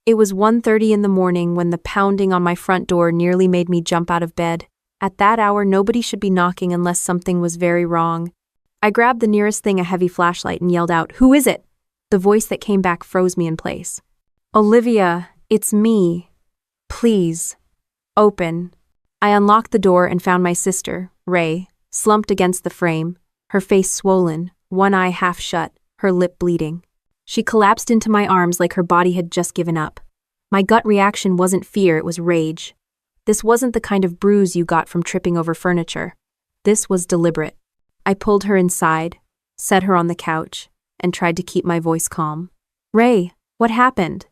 It was 1:30 in the morning when the pounding on my front door nearly made me jump out of bed. At that hour, nobody should be knocking unless something was very wrong. I grabbed the nearest thing, a heavy flashlight, and yelled out, "Who is it?" The voice that came back froze me in place. "Olivia, it's me. Please, open." I unlocked the door and found my sister, Ray, slumped against the frame, her face swollen, one eye half shut, her lip bleeding. She collapsed into my arms like her body had just given up. My gut reaction wasn't fear, it was rage. This wasn't the kind of bruise you got from tripping over furniture. This was deliberate. I pulled her inside, set her on the couch, and tried to keep my voice calm. "Ray, what happened?"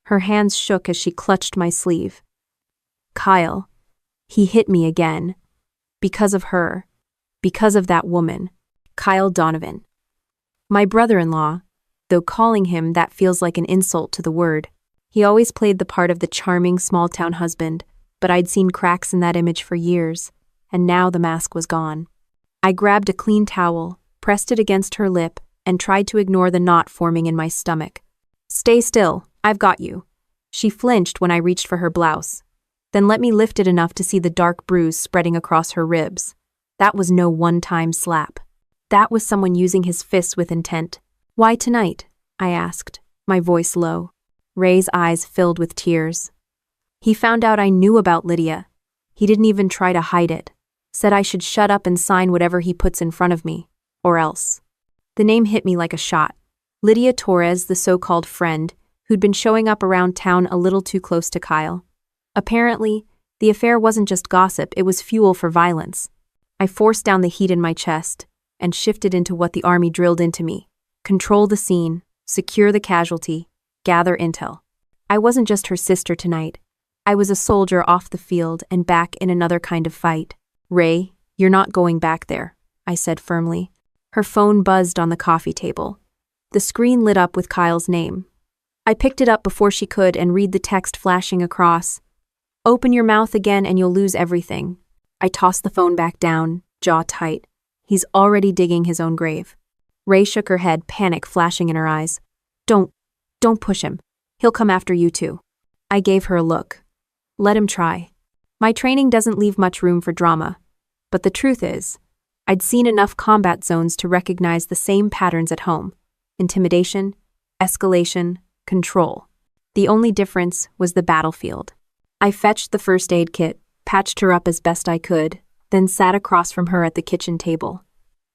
Her hands shook as she clutched my sleeve. "Kyle. He hit me again. Because of her. Because of that woman. Kyle Donovan. My brother-in-law, though calling him that feels like an insult to the word. He always played the part of the charming small-town husband, but I'd seen cracks in that image for years, and now the mask was gone. I grabbed a clean towel, pressed it against her lip, and tried to ignore the knot forming in my stomach. "Stay still, I've got you." She flinched when I reached for her blouse, then let me lift it enough to see the dark bruise spreading across her ribs. That was no one-time slap. That was someone using his fists with intent. "Why tonight?" I asked, my voice low. Ray's eyes filled with tears. "He found out I knew about Lydia. He didn't even try to hide it. Said I should shut up and sign whatever he puts in front of me, or else." The name hit me like a shot. Lydia Torres, the so-called friend, who'd been showing up around town a little too close to Kyle. Apparently, the affair wasn't just gossip, it was fuel for violence. I forced down the heat in my chest and shifted into what the army drilled into me. Control the scene, secure the casualty, gather intel. I wasn't just her sister tonight. I was a soldier off the field and back in another kind of fight. "Ray, you're not going back there," I said firmly. Her phone buzzed on the coffee table. The screen lit up with Kyle's name. I picked it up before she could and read the text flashing across. "Open your mouth again and you'll lose everything." I tossed the phone back down, jaw tight. He's already digging his own grave. Ray shook her head, panic flashing in her eyes. Don't push him. He'll come after you too." I gave her a look. Let him try. My training doesn't leave much room for drama. But the truth is, I'd seen enough combat zones to recognize the same patterns at home. Intimidation, escalation, control. The only difference was the battlefield. I fetched the first aid kit, patched her up as best I could, then sat across from her at the kitchen table.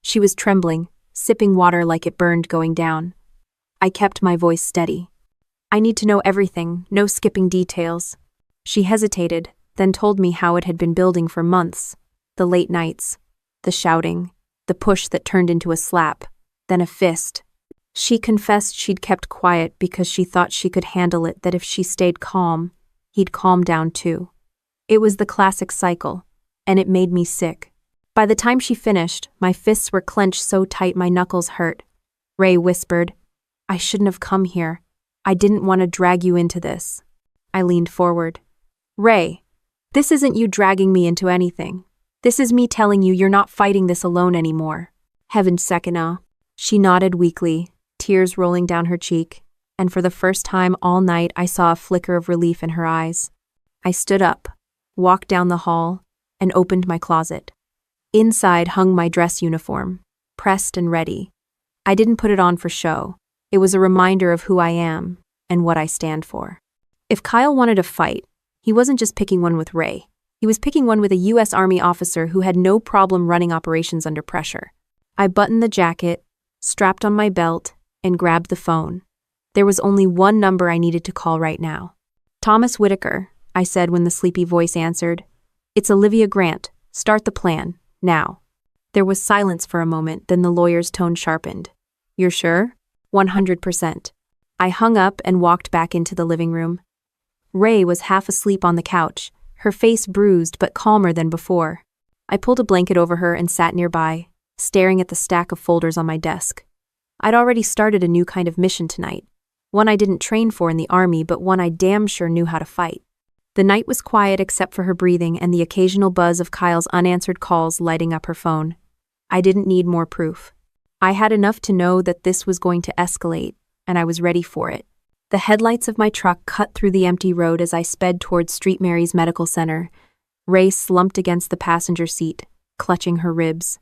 She was trembling, sipping water like it burned going down. I kept my voice steady. "I need to know everything, no skipping details." She hesitated, then told me how it had been building for months. The late nights, the shouting, the push that turned into a slap, then a fist. She confessed she'd kept quiet because she thought she could handle it, that if she stayed calm, he'd calm down too. It was the classic cycle, and it made me sick. By the time she finished, my fists were clenched so tight my knuckles hurt. Ray whispered, "I shouldn't have come here. I didn't want to drag you into this." I leaned forward. "Ray, this isn't you dragging me into anything. This is me telling you you're not fighting this alone anymore." "Heaven's Sekina." She nodded weakly, tears rolling down her cheek, and for the first time all night I saw a flicker of relief in her eyes. I stood up, walked down the hall, and opened my closet. Inside hung my dress uniform, pressed and ready. I didn't put it on for show. It was a reminder of who I am and what I stand for. If Kyle wanted a fight, he wasn't just picking one with Ray. He was picking one with a U.S. Army officer who had no problem running operations under pressure. I buttoned the jacket, strapped on my belt, and grabbed the phone. There was only one number I needed to call right now. "Thomas Whitaker," I said when the sleepy voice answered. "It's Olivia Grant. Start the plan, now." There was silence for a moment, then the lawyer's tone sharpened. "You're sure?" 100%. I hung up and walked back into the living room. Ray was half asleep on the couch, her face bruised but calmer than before. I pulled a blanket over her and sat nearby, staring at the stack of folders on my desk. I'd already started a new kind of mission tonight, one I didn't train for in the army, but one I damn sure knew how to fight. The night was quiet except for her breathing and the occasional buzz of Kyle's unanswered calls lighting up her phone. I didn't need more proof. I had enough to know that this was going to escalate, and I was ready for it. The headlights of my truck cut through the empty road as I sped towards St. Mary's Medical Center. Ray slumped against the passenger seat, clutching her ribs.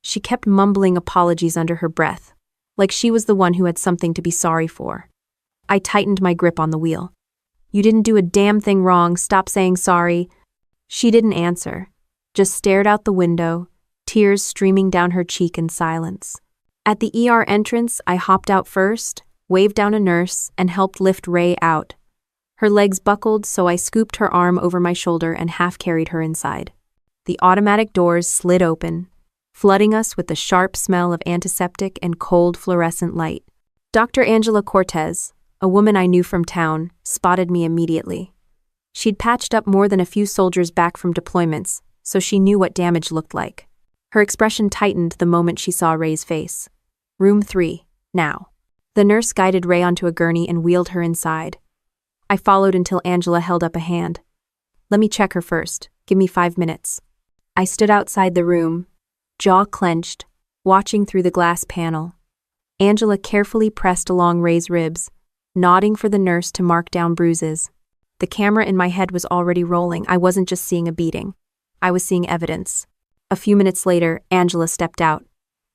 She kept mumbling apologies under her breath, like she was the one who had something to be sorry for. I tightened my grip on the wheel. "You didn't do a damn thing wrong, stop saying sorry." She didn't answer, just stared out the window, tears streaming down her cheek in silence. At the ER entrance, I hopped out first, waved down a nurse, and helped lift Ray out. Her legs buckled, so I scooped her arm over my shoulder and half-carried her inside. The automatic doors slid open, flooding us with the sharp smell of antiseptic and cold fluorescent light. Dr. Angela Cortez, a woman I knew from town, spotted me immediately. She'd patched up more than a few soldiers back from deployments, so she knew what damage looked like. Her expression tightened the moment she saw Ray's face. "Room 3, now." The nurse guided Ray onto a gurney and wheeled her inside. I followed until Angela held up a hand. "Let me check her first. Give me 5 minutes." I stood outside the room, jaw clenched, watching through the glass panel. Angela carefully pressed along Ray's ribs, nodding for the nurse to mark down bruises. The camera in my head was already rolling. I wasn't just seeing a beating. I was seeing evidence. A few minutes later, Angela stepped out.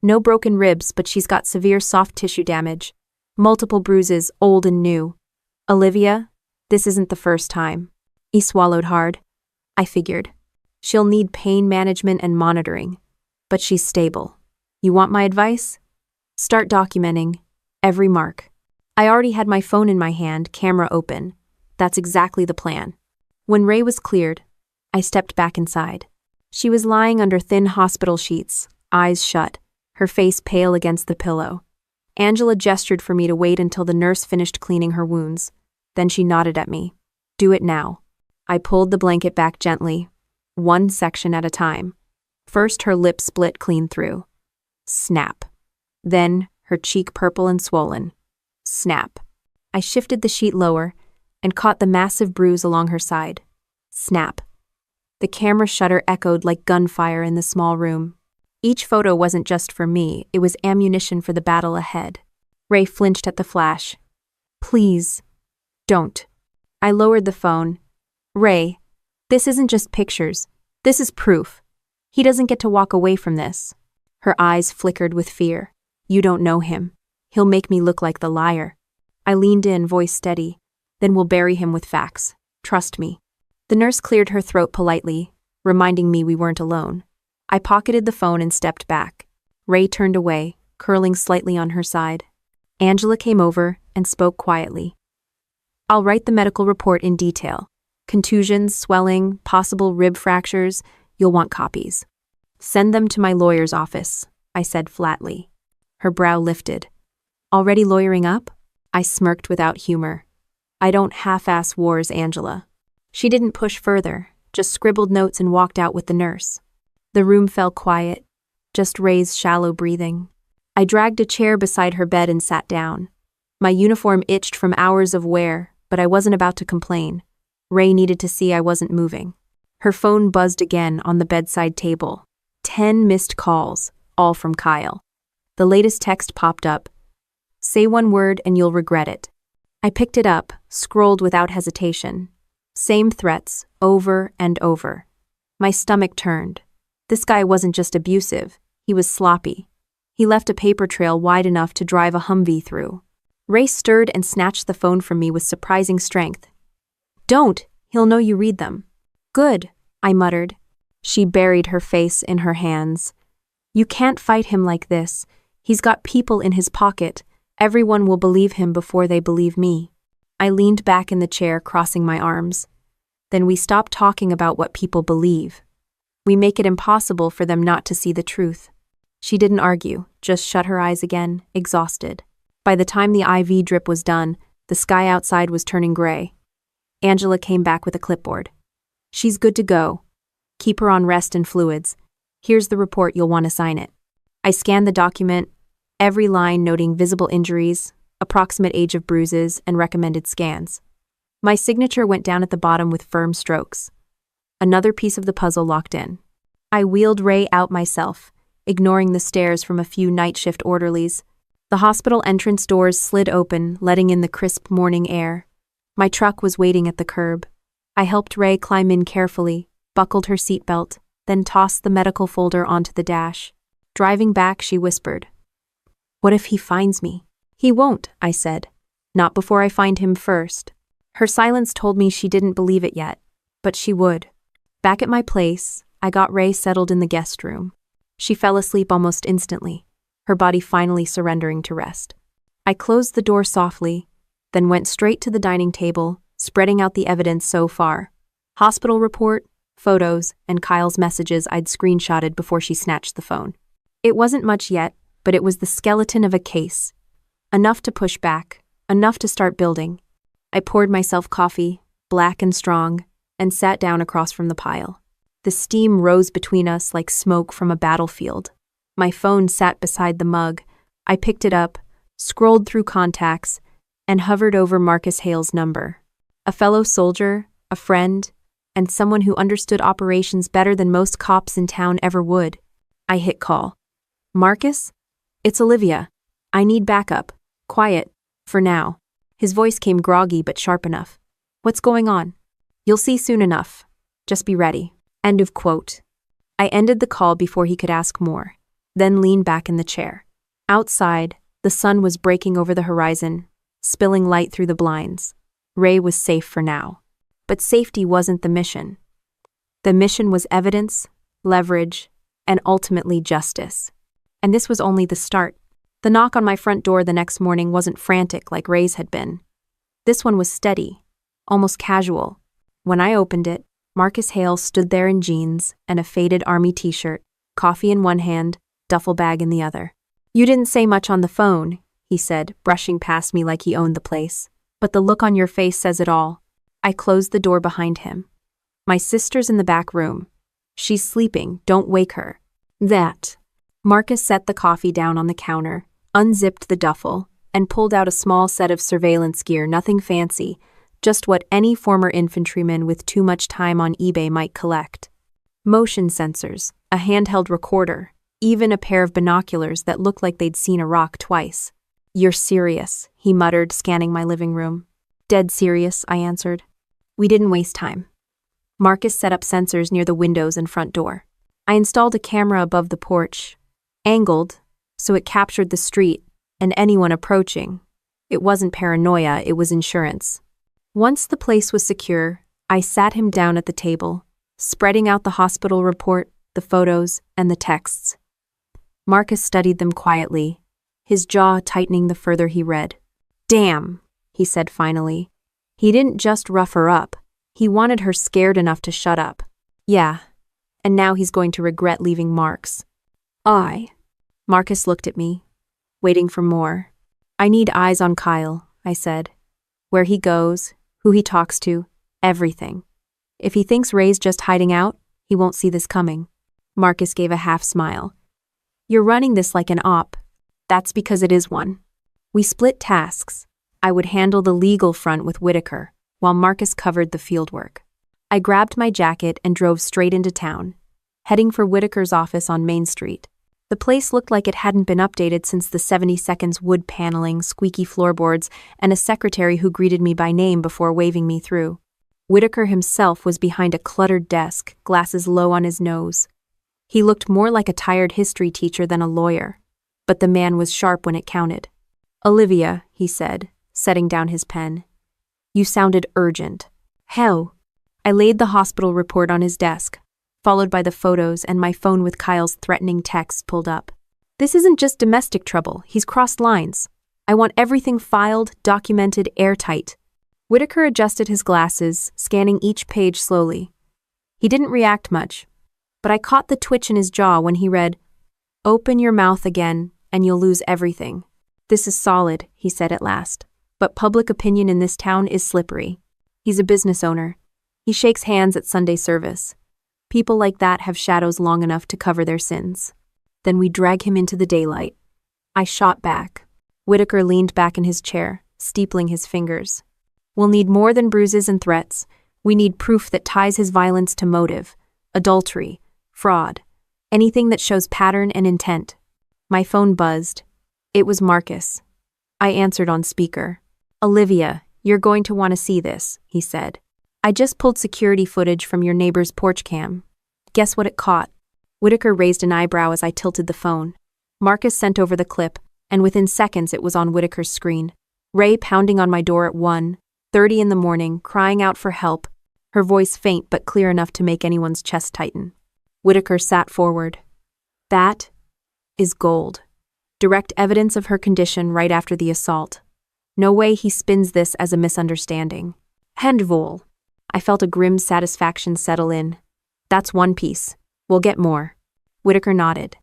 "No broken ribs, but she's got severe soft tissue damage. Multiple bruises, old and new. Olivia, this isn't the first time." He swallowed hard. "I figured. She'll need pain management and monitoring. But she's stable. You want my advice? Start documenting every mark." I already had my phone in my hand, camera open. That's exactly the plan. When Ray was cleared, I stepped back inside. She was lying under thin hospital sheets, eyes shut, her face pale against the pillow. Angela gestured for me to wait until the nurse finished cleaning her wounds. Then she nodded at me. "Do it now." I pulled the blanket back gently, one section at a time. First, her lip split clean through. Snap. Then, her cheek purple and swollen. Snap. I shifted the sheet lower and caught the massive bruise along her side. Snap. The camera shutter echoed like gunfire in the small room. Each photo wasn't just for me, it was ammunition for the battle ahead. Ray flinched at the flash. "Please, don't." I lowered the phone. "Ray, this isn't just pictures. This is proof. He doesn't get to walk away from this." Her eyes flickered with fear. "You don't know him. He'll make me look like the liar." I leaned in, voice steady. "Then we'll bury him with facts. Trust me." The nurse cleared her throat politely, reminding me we weren't alone. I pocketed the phone and stepped back. Ray turned away, curling slightly on her side. Angela came over and spoke quietly. "I'll write the medical report in detail. Contusions, swelling, possible rib fractures, you'll want copies. Send them to my lawyer's office," I said flatly. Her brow lifted. "Already lawyering up?" I smirked without humor. "I don't half-ass wars, Angela." She didn't push further, just scribbled notes and walked out with the nurse. The room fell quiet, just Ray's shallow breathing. I dragged a chair beside her bed and sat down. My uniform itched from hours of wear, but I wasn't about to complain. Ray needed to see I wasn't moving. Her phone buzzed again on the bedside table. 10 missed calls, all from Kyle. The latest text popped up. "Say one word and you'll regret it." I picked it up, scrolled without hesitation. Same threats, over and over. My stomach turned. This guy wasn't just abusive, he was sloppy. He left a paper trail wide enough to drive a Humvee through. Ray stirred and snatched the phone from me with surprising strength. "Don't, he'll know you read them." "Good," I muttered. She buried her face in her hands. "You can't fight him like this. He's got people in his pocket. Everyone will believe him before they believe me." I leaned back in the chair, crossing my arms. "Then we stop talking about what people believe. We make it impossible for them not to see the truth." She didn't argue, just shut her eyes again, exhausted. By the time the IV drip was done, the sky outside was turning gray. Angela came back with a clipboard. "She's good to go. Keep her on rest and fluids. Here's the report, you'll want to sign it." I scanned the document, every line noting visible injuries, approximate age of bruises, and recommended scans. My signature went down at the bottom with firm strokes. Another piece of the puzzle locked in. I wheeled Ray out myself, ignoring the stares from a few night shift orderlies. The hospital entrance doors slid open, letting in the crisp morning air. My truck was waiting at the curb. I helped Ray climb in carefully, buckled her seatbelt, then tossed the medical folder onto the dash. Driving back, she whispered, "What if he finds me?" "He won't," I said. "Not before I find him first." Her silence told me she didn't believe it yet, but she would. Back at my place, I got Ray settled in the guest room. She fell asleep almost instantly, her body finally surrendering to rest. I closed the door softly, then went straight to the dining table, spreading out the evidence so far. Hospital report, photos, and Kyle's messages I'd screenshotted before she snatched the phone. It wasn't much yet, but it was the skeleton of a case. Enough to push back, enough to start building. I poured myself coffee, black and strong, and sat down across from the pile. The steam rose between us like smoke from a battlefield. My phone sat beside the mug. I picked it up, scrolled through contacts, and hovered over Marcus Hale's number. A fellow soldier, a friend, and someone who understood operations better than most cops in town ever would. I hit call. "Marcus? It's Olivia. I need backup. Quiet. For now." His voice came groggy but sharp enough. "What's going on?" "You'll see soon enough. Just be ready." End of quote. I ended the call before he could ask more, then leaned back in the chair. Outside, the sun was breaking over the horizon, spilling light through the blinds. Ray was safe for now. But safety wasn't the mission. The mission was evidence, leverage, and ultimately justice. And this was only the start. The knock on my front door the next morning wasn't frantic like Ray's had been. This one was steady, almost casual. When I opened it, Marcus Hale stood there in jeans and a faded army t-shirt, coffee in one hand, duffel bag in the other. "You didn't say much on the phone," he said, brushing past me like he owned the place. "But the look on your face says it all." I closed the door behind him. "My sister's in the back room. She's sleeping, don't wake her." "That." Marcus set the coffee down on the counter, unzipped the duffel, and pulled out a small set of surveillance gear, nothing fancy, just what any former infantryman with too much time on eBay might collect. Motion sensors, a handheld recorder, even a pair of binoculars that looked like they'd seen a rock twice. "You're serious," he muttered, scanning my living room. "Dead serious," I answered. We didn't waste time. Marcus set up sensors near the windows and front door. I installed a camera above the porch, angled, so it captured the street and anyone approaching. It wasn't paranoia, it was insurance. Once the place was secure, I sat him down at the table, spreading out the hospital report, the photos, and the texts. Marcus studied them quietly, his jaw tightening the further he read. "Damn," he said finally. He didn't just rough her up, he wanted her scared enough to shut up. "Yeah, and now he's going to regret leaving marks." Marcus looked at me, waiting for more. "I need eyes on Kyle," I said. "Where he goes, who he talks to, everything. If he thinks Ray's just hiding out, he won't see this coming." Marcus gave a half smile. "You're running this like an op." "That's because it is one." We split tasks. I would handle the legal front with Whitaker, while Marcus covered the fieldwork. I grabbed my jacket and drove straight into town, heading for Whitaker's office on Main Street. The place looked like it hadn't been updated since the 70-seconds wood paneling, squeaky floorboards, and a secretary who greeted me by name before waving me through. Whitaker himself was behind a cluttered desk, glasses low on his nose. He looked more like a tired history teacher than a lawyer, but the man was sharp when it counted. "Olivia," he said, setting down his pen. "You sounded urgent." "Hell." I laid the hospital report on his desk, followed by the photos and my phone with Kyle's threatening texts pulled up. "This isn't just domestic trouble, he's crossed lines. I want everything filed, documented, airtight." Whitaker adjusted his glasses, scanning each page slowly. He didn't react much, but I caught the twitch in his jaw when he read, "Open your mouth again, and you'll lose everything." "This is solid," he said at last, "but public opinion in this town is slippery. He's a business owner. He shakes hands at Sunday service. People like that have shadows long enough to cover their sins. Then we drag him into the daylight." I shot back. Whitaker leaned back in his chair, steepling his fingers. "We'll need more than bruises and threats. We need proof that ties his violence to motive, adultery, fraud, anything that shows pattern and intent." My phone buzzed. It was Marcus. I answered on speaker. Olivia, you're going to want to see this, he said. I just pulled security footage from your neighbor's porch cam. Guess what it caught? Whitaker raised an eyebrow as I tilted the phone. Marcus sent over the clip, and within seconds it was on Whitaker's screen. Ray pounding on my door at 1:30 in the morning, crying out for help, her voice faint but clear enough to make anyone's chest tighten. Whitaker sat forward. That is gold. Direct evidence of her condition right after the assault. No way he spins this as a misunderstanding. Handvol. I felt a grim satisfaction settle in. That's one piece. We'll get more. Whitaker nodded.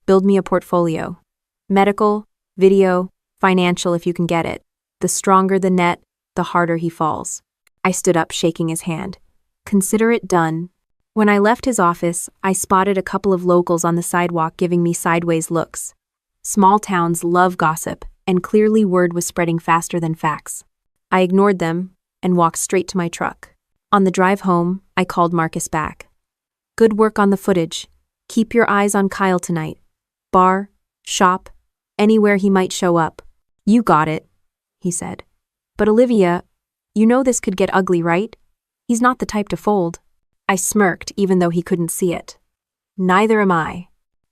Build me a portfolio. Medical, video, financial if you can get it. The stronger the net, the harder he falls. I stood up, shaking his hand. Consider it done. When I left his office, I spotted a couple of locals on the sidewalk giving me sideways looks. Small towns love gossip, and clearly word was spreading faster than facts. I ignored them and walked straight to my truck. On the drive home, I called Marcus back. Good work on the footage. Keep your eyes on Kyle tonight. Bar, shop, anywhere he might show up. You got it, he said. But Olivia, you know this could get ugly, right? He's not the type to fold. I smirked even though he couldn't see it. Neither am I.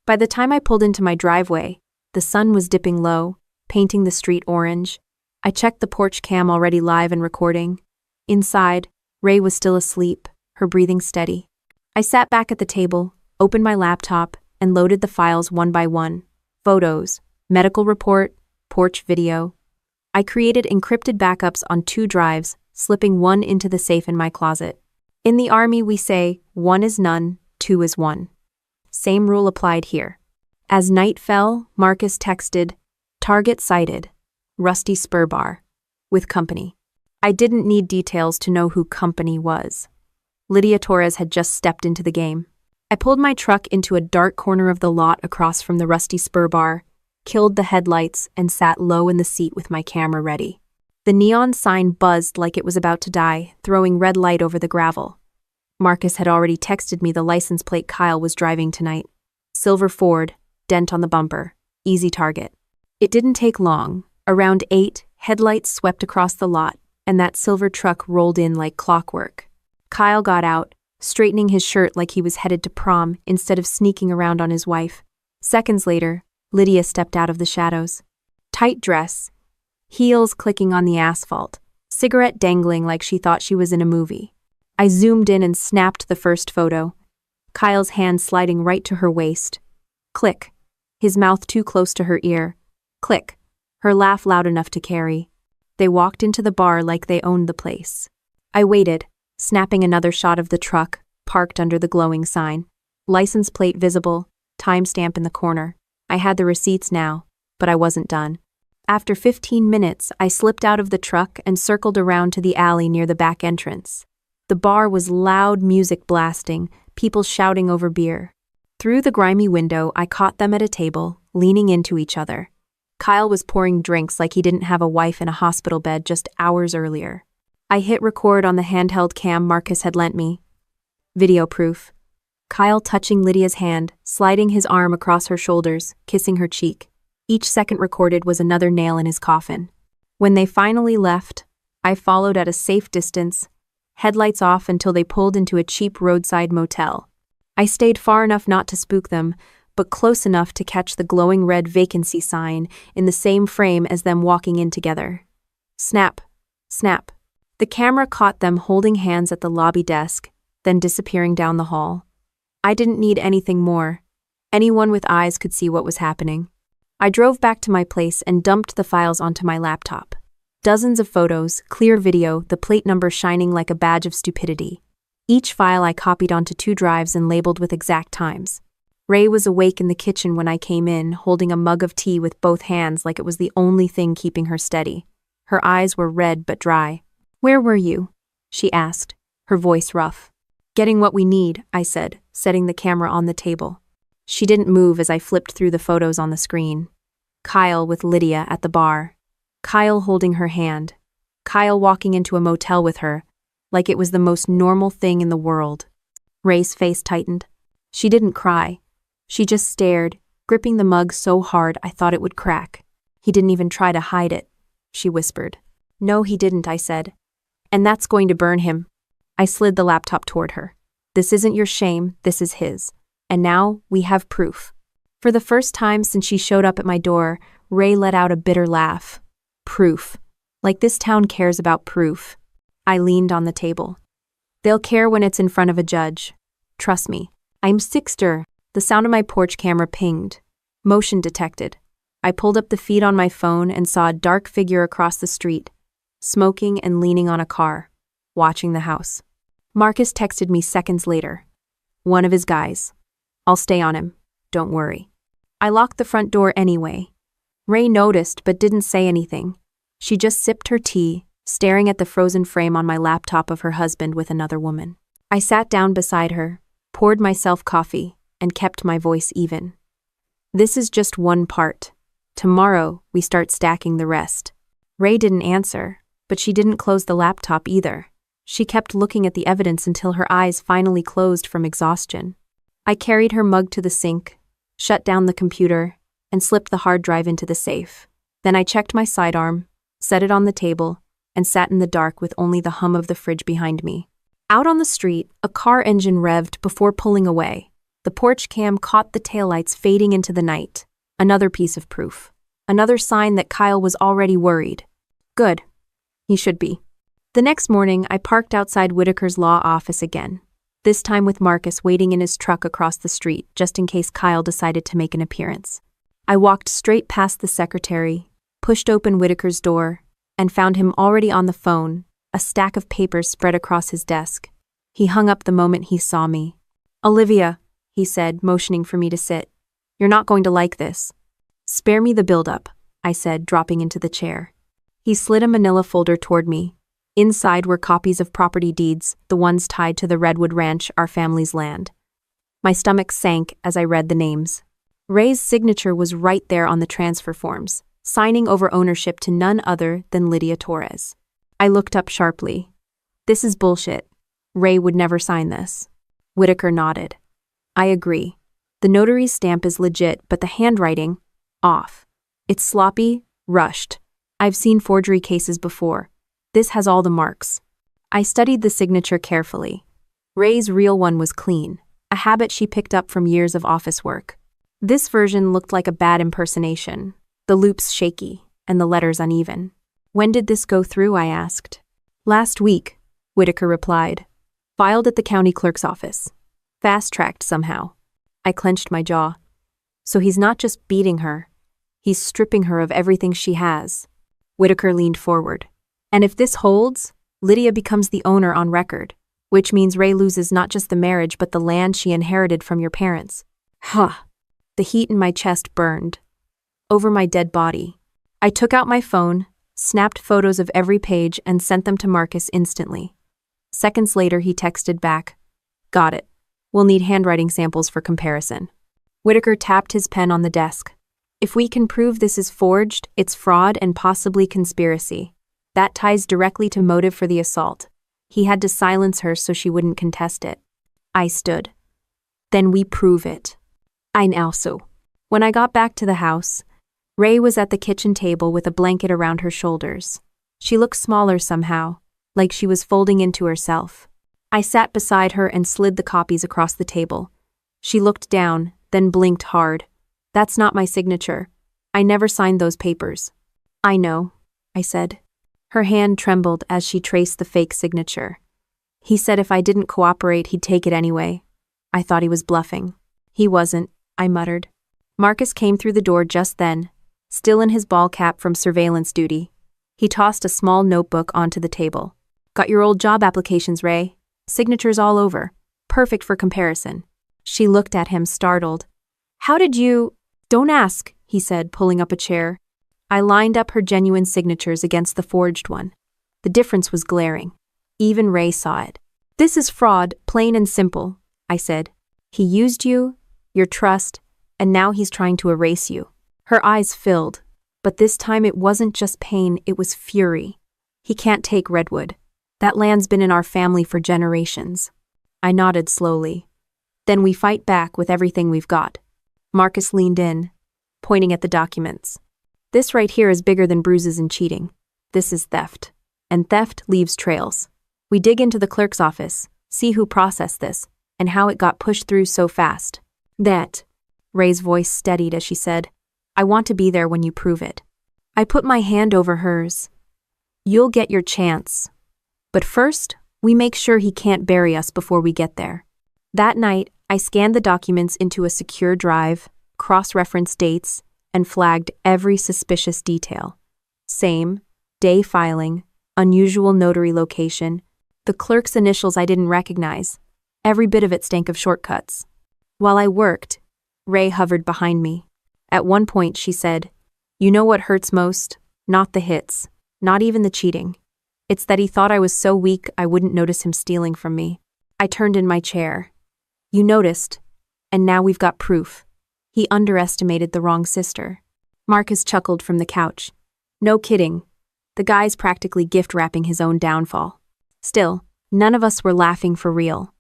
By the time I pulled into my driveway, the sun was dipping low, painting the street orange. I checked the porch cam already live and recording. Inside, Ray was still asleep, her breathing steady. I sat back at the table, opened my laptop, and loaded the files one by one. Photos, medical report, porch video. I created encrypted backups on 2 drives, slipping one into the safe in my closet. In the Army we say, 1 is none, 2 is 1. Same rule applied here. As night fell, Marcus texted, Target sighted, Rusty Spur Bar, with company. I didn't need details to know who company was. Lydia Torres had just stepped into the game. I pulled my truck into a dark corner of the lot across from the Rusty Spur Bar, killed the headlights, and sat low in the seat with my camera ready. The neon sign buzzed like it was about to die, throwing red light over the gravel. Marcus had already texted me the license plate Kyle was driving tonight. Silver Ford, dent on the bumper, easy target. It didn't take long. Around 8, headlights swept across the lot, and that silver truck rolled in like clockwork. Kyle got out, straightening his shirt like he was headed to prom instead of sneaking around on his wife. Seconds later, Lydia stepped out of the shadows. Tight dress, heels clicking on the asphalt, cigarette dangling like she thought she was in a movie. I zoomed in and snapped the first photo. Kyle's hand sliding right to her waist. Click. His mouth too close to her ear. Click. Her laugh loud enough to carry. They walked into the bar like they owned the place. I waited, snapping another shot of the truck, parked under the glowing sign. License plate visible, timestamp in the corner. I had the receipts now, but I wasn't done. After 15 minutes, I slipped out of the truck and circled around to the alley near the back entrance. The bar was loud music blasting, people shouting over beer. Through the grimy window, I caught them at a table, leaning into each other. Kyle was pouring drinks like he didn't have a wife in a hospital bed just hours earlier. I hit record on the handheld cam Marcus had lent me. Video proof. Kyle touching Lydia's hand, sliding his arm across her shoulders, kissing her cheek. Each second recorded was another nail in his coffin. When they finally left, I followed at a safe distance, headlights off until they pulled into a cheap roadside motel. I stayed far enough not to spook them, but close enough to catch the glowing red vacancy sign in the same frame as them walking in together. Snap, snap. The camera caught them holding hands at the lobby desk, then disappearing down the hall. I didn't need anything more. Anyone with eyes could see what was happening. I drove back to my place and dumped the files onto my laptop. Dozens of photos, clear video, the plate number shining like a badge of stupidity. Each file I copied onto 2 drives and labeled with exact times. Ray was awake in the kitchen when I came in, holding a mug of tea with both hands like it was the only thing keeping her steady. Her eyes were red but dry. "Where were you?" she asked, her voice rough. "Getting what we need," I said, setting the camera on the table. She didn't move as I flipped through the photos on the screen. Kyle with Lydia at the bar. Kyle holding her hand. Kyle walking into a motel with her, like it was the most normal thing in the world. Ray's face tightened. She didn't cry. She just stared, gripping the mug so hard I thought it would crack. He didn't even try to hide it, she whispered. No, he didn't, I said. And that's going to burn him. I slid the laptop toward her. This isn't your shame, this is his. And now we have proof. For the first time since she showed up at my door, Ray let out a bitter laugh. Proof. Like this town cares about proof. I leaned on the table. They'll care when it's in front of a judge. Trust me. I'm Sixter. The sound of my porch camera pinged. Motion detected. I pulled up the feed on my phone and saw a dark figure across the street, smoking and leaning on a car, watching the house. Marcus texted me seconds later. One of his guys. I'll stay on him. Don't worry. I locked the front door anyway. Ray noticed but didn't say anything. She just sipped her tea, staring at the frozen frame on my laptop of her husband with another woman. I sat down beside her, poured myself coffee, and kept my voice even. This is just one part. Tomorrow, we start stacking the rest. Ray didn't answer, but she didn't close the laptop either. She kept looking at the evidence until her eyes finally closed from exhaustion. I carried her mug to the sink, shut down the computer, and slipped the hard drive into the safe. Then I checked my sidearm, set it on the table, and sat in the dark with only the hum of the fridge behind me. Out on the street, a car engine revved before pulling away. The porch cam caught the taillights fading into the night. Another piece of proof. Another sign that Kyle was already worried. Good. He should be. The next morning, I parked outside Whitaker's law office again, this time with Marcus waiting in his truck across the street just in case Kyle decided to make an appearance. I walked straight past the secretary, pushed open Whitaker's door, and found him already on the phone, a stack of papers spread across his desk. He hung up the moment he saw me. Olivia, he said, motioning for me to sit. You're not going to like this. Spare me the build-up, I said, dropping into the chair. He slid a manila folder toward me. Inside were copies of property deeds, the ones tied to the Redwood Ranch, our family's land. My stomach sank as I read the names. Ray's signature was right there on the transfer forms, signing over ownership to none other than Lydia Torres. I looked up sharply. This is bullshit. Ray would never sign this. Whitaker nodded. I agree. The notary's stamp is legit, but the handwriting, off. It's sloppy, rushed. I've seen forgery cases before. This has all the marks. I studied the signature carefully. Ray's real one was clean, a habit she picked up from years of office work. This version looked like a bad impersonation, the loops shaky, and the letters uneven. When did this go through, I asked. Last week, Whitaker replied. Filed at the county clerk's office. Fast-tracked somehow. I clenched my jaw. So he's not just beating her. He's stripping her of everything she has. Whitaker leaned forward. And if this holds, Lydia becomes the owner on record, which means Ray loses not just the marriage but the land she inherited from your parents. Huh. The heat in my chest burned. Over my dead body. I took out my phone, snapped photos of every page, and sent them to Marcus instantly. Seconds later, he texted back. Got it. We'll need handwriting samples for comparison. Whitaker tapped his pen on the desk. If we can prove this is forged, it's fraud and possibly conspiracy. That ties directly to motive for the assault. He had to silence her so she wouldn't contest it. I stood. Then we prove it. I also. When I got back to the house, Ray was at the kitchen table with a blanket around her shoulders. She looked smaller somehow, like she was folding into herself. I sat beside her and slid the copies across the table. She looked down, then blinked hard. That's not my signature. I never signed those papers. I know, I said. Her hand trembled as she traced the fake signature. He said if I didn't cooperate, he'd take it anyway. I thought he was bluffing. He wasn't, I muttered. Marcus came through the door just then, still in his ball cap from surveillance duty. He tossed a small notebook onto the table. Got your old job applications, Ray. Signatures all over. Perfect for comparison. She looked at him, startled. How did you— Don't ask, he said, pulling up a chair. I lined up her genuine signatures against the forged one. The difference was glaring. Even Ray saw it. This is fraud, plain and simple, I said. He used you, your trust, and now he's trying to erase you. Her eyes filled, but this time it wasn't just pain, it was fury. He can't take Redwood. That land's been in our family for generations. I nodded slowly. Then we fight back with everything we've got. Marcus leaned in, pointing at the documents. This right here is bigger than bruises and cheating. This is theft. And theft leaves trails. We dig into the clerk's office, see who processed this, and how it got pushed through so fast. That. Ray's voice steadied as she said, I want to be there when you prove it. I put my hand over hers. You'll get your chance. But first, we make sure he can't bury us before we get there. That night, I scanned the documents into a secure drive, cross-referenced dates, and flagged every suspicious detail. Same, day filing, unusual notary location, the clerk's initials I didn't recognize. Every bit of it stank of shortcuts. While I worked, Ray hovered behind me. At one point, she said, You know what hurts most? Not the hits, not even the cheating. It's that he thought I was so weak I wouldn't notice him stealing from me. I turned in my chair. You noticed, and now we've got proof. He underestimated the wrong sister. Marcus chuckled from the couch. No kidding. The guy's practically gift-wrapping his own downfall. Still, none of us were laughing for real.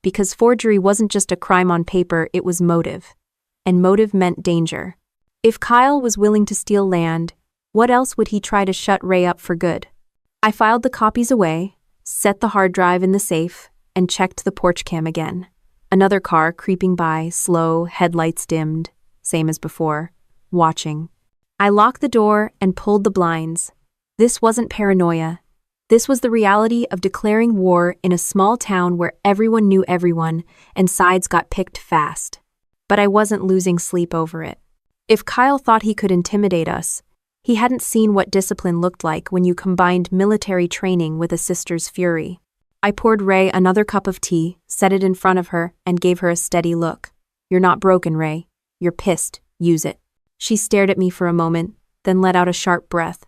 Because forgery wasn't just a crime on paper, it was motive. And motive meant danger. If Kyle was willing to steal land, what else would he try to shut Ray up for good? I filed the copies away, set the hard drive in the safe, and checked the porch cam again. Another car creeping by, slow, headlights dimmed, same as before, watching. I locked the door and pulled the blinds. This wasn't paranoia. This was the reality of declaring war in a small town where everyone knew everyone and sides got picked fast. But I wasn't losing sleep over it. If Kyle thought he could intimidate us, he hadn't seen what discipline looked like when you combined military training with a sister's fury. I poured Ray another cup of tea, set it in front of her, and gave her a steady look. You're not broken, Ray. You're pissed. Use it. She stared at me for a moment, then let out a sharp breath.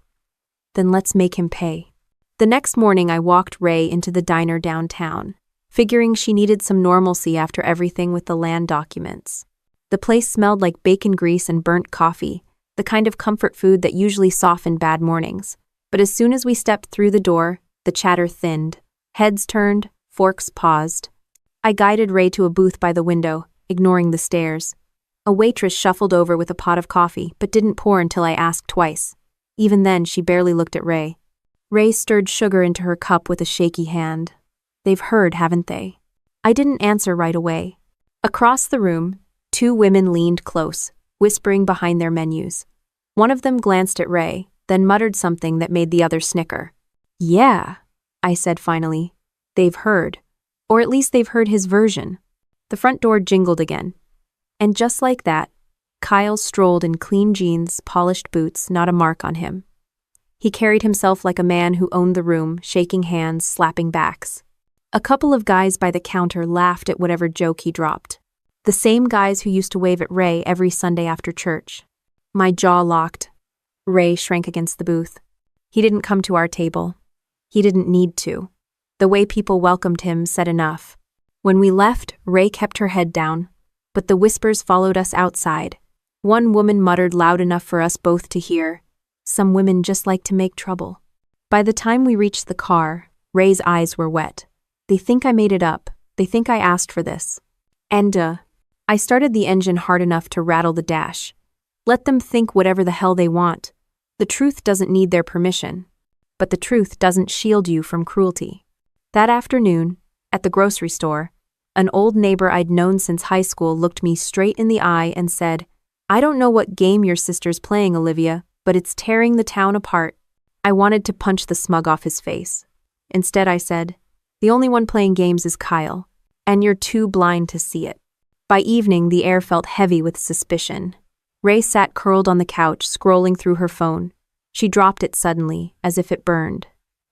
Then let's make him pay. The next morning I walked Ray into the diner downtown, figuring she needed some normalcy after everything with the land documents. The place smelled like bacon grease and burnt coffee, the kind of comfort food that usually softened bad mornings. But as soon as we stepped through the door, the chatter thinned. Heads turned, forks paused. I guided Ray to a booth by the window, ignoring the stares. A waitress shuffled over with a pot of coffee, but didn't pour until I asked twice. Even then, she barely looked at Ray. Ray stirred sugar into her cup with a shaky hand. They've heard, haven't they? I didn't answer right away. Across the room, two women leaned close, whispering behind their menus. One of them glanced at Ray, then muttered something that made the other snicker. Yeah, I said finally. They've heard. Or at least they've heard his version. The front door jingled again. And just like that, Kyle strolled in clean jeans, polished boots, not a mark on him. He carried himself like a man who owned the room, shaking hands, slapping backs. A couple of guys by the counter laughed at whatever joke he dropped. The same guys who used to wave at Ray every Sunday after church. My jaw locked. Ray shrank against the booth. He didn't come to our table. He didn't need to. The way people welcomed him said enough. When we left, Ray kept her head down, but the whispers followed us outside. One woman muttered loud enough for us both to hear. Some women just like to make trouble. By the time we reached the car, Ray's eyes were wet. They think I made it up. They think I asked for this. And, I started the engine hard enough to rattle the dash. Let them think whatever the hell they want. The truth doesn't need their permission. But the truth doesn't shield you from cruelty. That afternoon, at the grocery store, an old neighbor I'd known since high school looked me straight in the eye and said, I don't know what game your sister's playing, Olivia, but it's tearing the town apart. I wanted to punch the smug off his face. Instead, I said, the only one playing games is Kyle, and you're too blind to see it. By evening, the air felt heavy with suspicion. Ray sat curled on the couch, scrolling through her phone. She dropped it suddenly, as if it burned.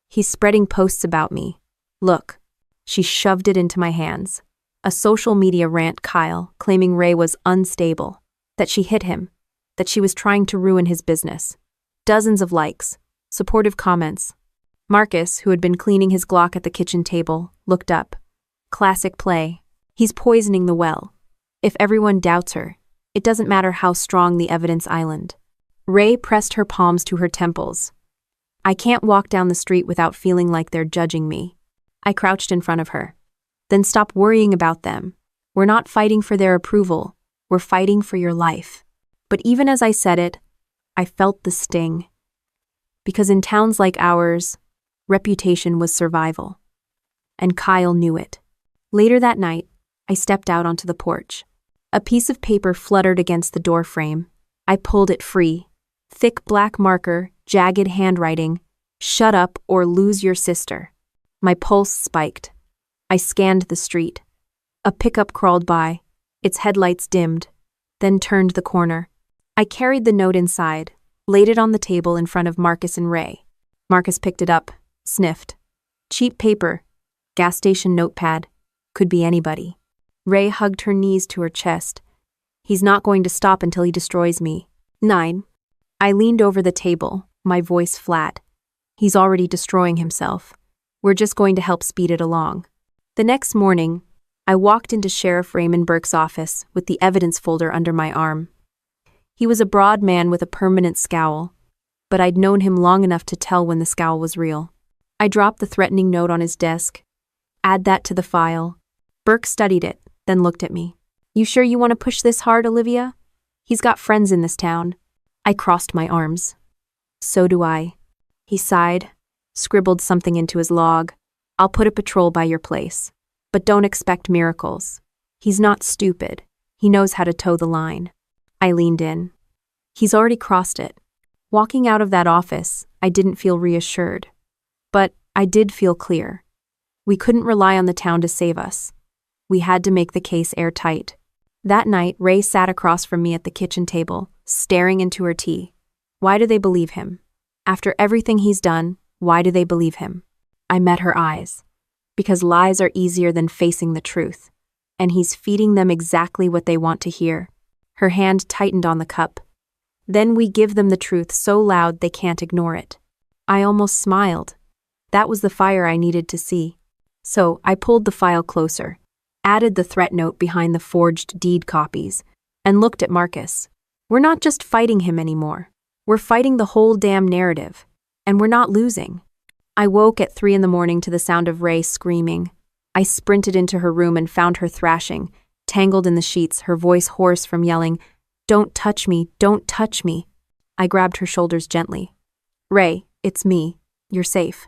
He's spreading posts about me. Look. She shoved it into my hands. A social media rant Kyle, claiming Ray was unstable, that she hit him, that she was trying to ruin his business. Dozens of likes, supportive comments. Marcus, who had been cleaning his Glock at the kitchen table, looked up. Classic play. He's poisoning the well. If everyone doubts her, it doesn't matter how strong the evidence island. Ray pressed her palms to her temples. I can't walk down the street without feeling like they're judging me. I crouched in front of her. Then stop worrying about them. We're not fighting for their approval. We're fighting for your life. But even as I said it, I felt the sting. Because in towns like ours, reputation was survival. And Kyle knew it. Later that night, I stepped out onto the porch. A piece of paper fluttered against the door frame. I pulled it free. Thick black marker, jagged handwriting. Shut up or lose your sister. My pulse spiked. I scanned the street. A pickup crawled by, its headlights dimmed, then turned the corner. I carried the note inside, laid it on the table in front of Marcus and Ray. Marcus picked it up, sniffed. Cheap paper, gas station notepad, could be anybody. Ray hugged her knees to her chest. He's not going to stop until he destroys me. 9. I leaned over the table, my voice flat. He's already destroying himself. We're just going to help speed it along. The next morning, I walked into Sheriff Raymond Burke's office with the evidence folder under my arm. He was a broad man with a permanent scowl, but I'd known him long enough to tell when the scowl was real. I dropped the threatening note on his desk. Add that to the file. Burke studied it, then looked at me. You sure you want to push this hard, Olivia? He's got friends in this town. I crossed my arms. So do I. He sighed, scribbled something into his log. I'll put a patrol by your place. But don't expect miracles. He's not stupid. He knows how to toe the line. I leaned in. He's already crossed it. Walking out of that office, I didn't feel reassured. But I did feel clear. We couldn't rely on the town to save us. We had to make the case airtight. That night, Ray sat across from me at the kitchen table, staring into her tea. Why do they believe him? After everything he's done, why do they believe him? I met her eyes. Because lies are easier than facing the truth. And he's feeding them exactly what they want to hear. Her hand tightened on the cup. Then we give them the truth so loud they can't ignore it. I almost smiled. That was the fire I needed to see. So I pulled the file closer, added the threat note behind the forged deed copies, and looked at Marcus. We're not just fighting him anymore. We're fighting the whole damn narrative. And we're not losing. I woke at 3 a.m. to the sound of Ray screaming. I sprinted into her room and found her thrashing, tangled in the sheets, her voice hoarse from yelling, "Don't touch me, don't touch me." I grabbed her shoulders gently. "Ray, it's me. You're safe."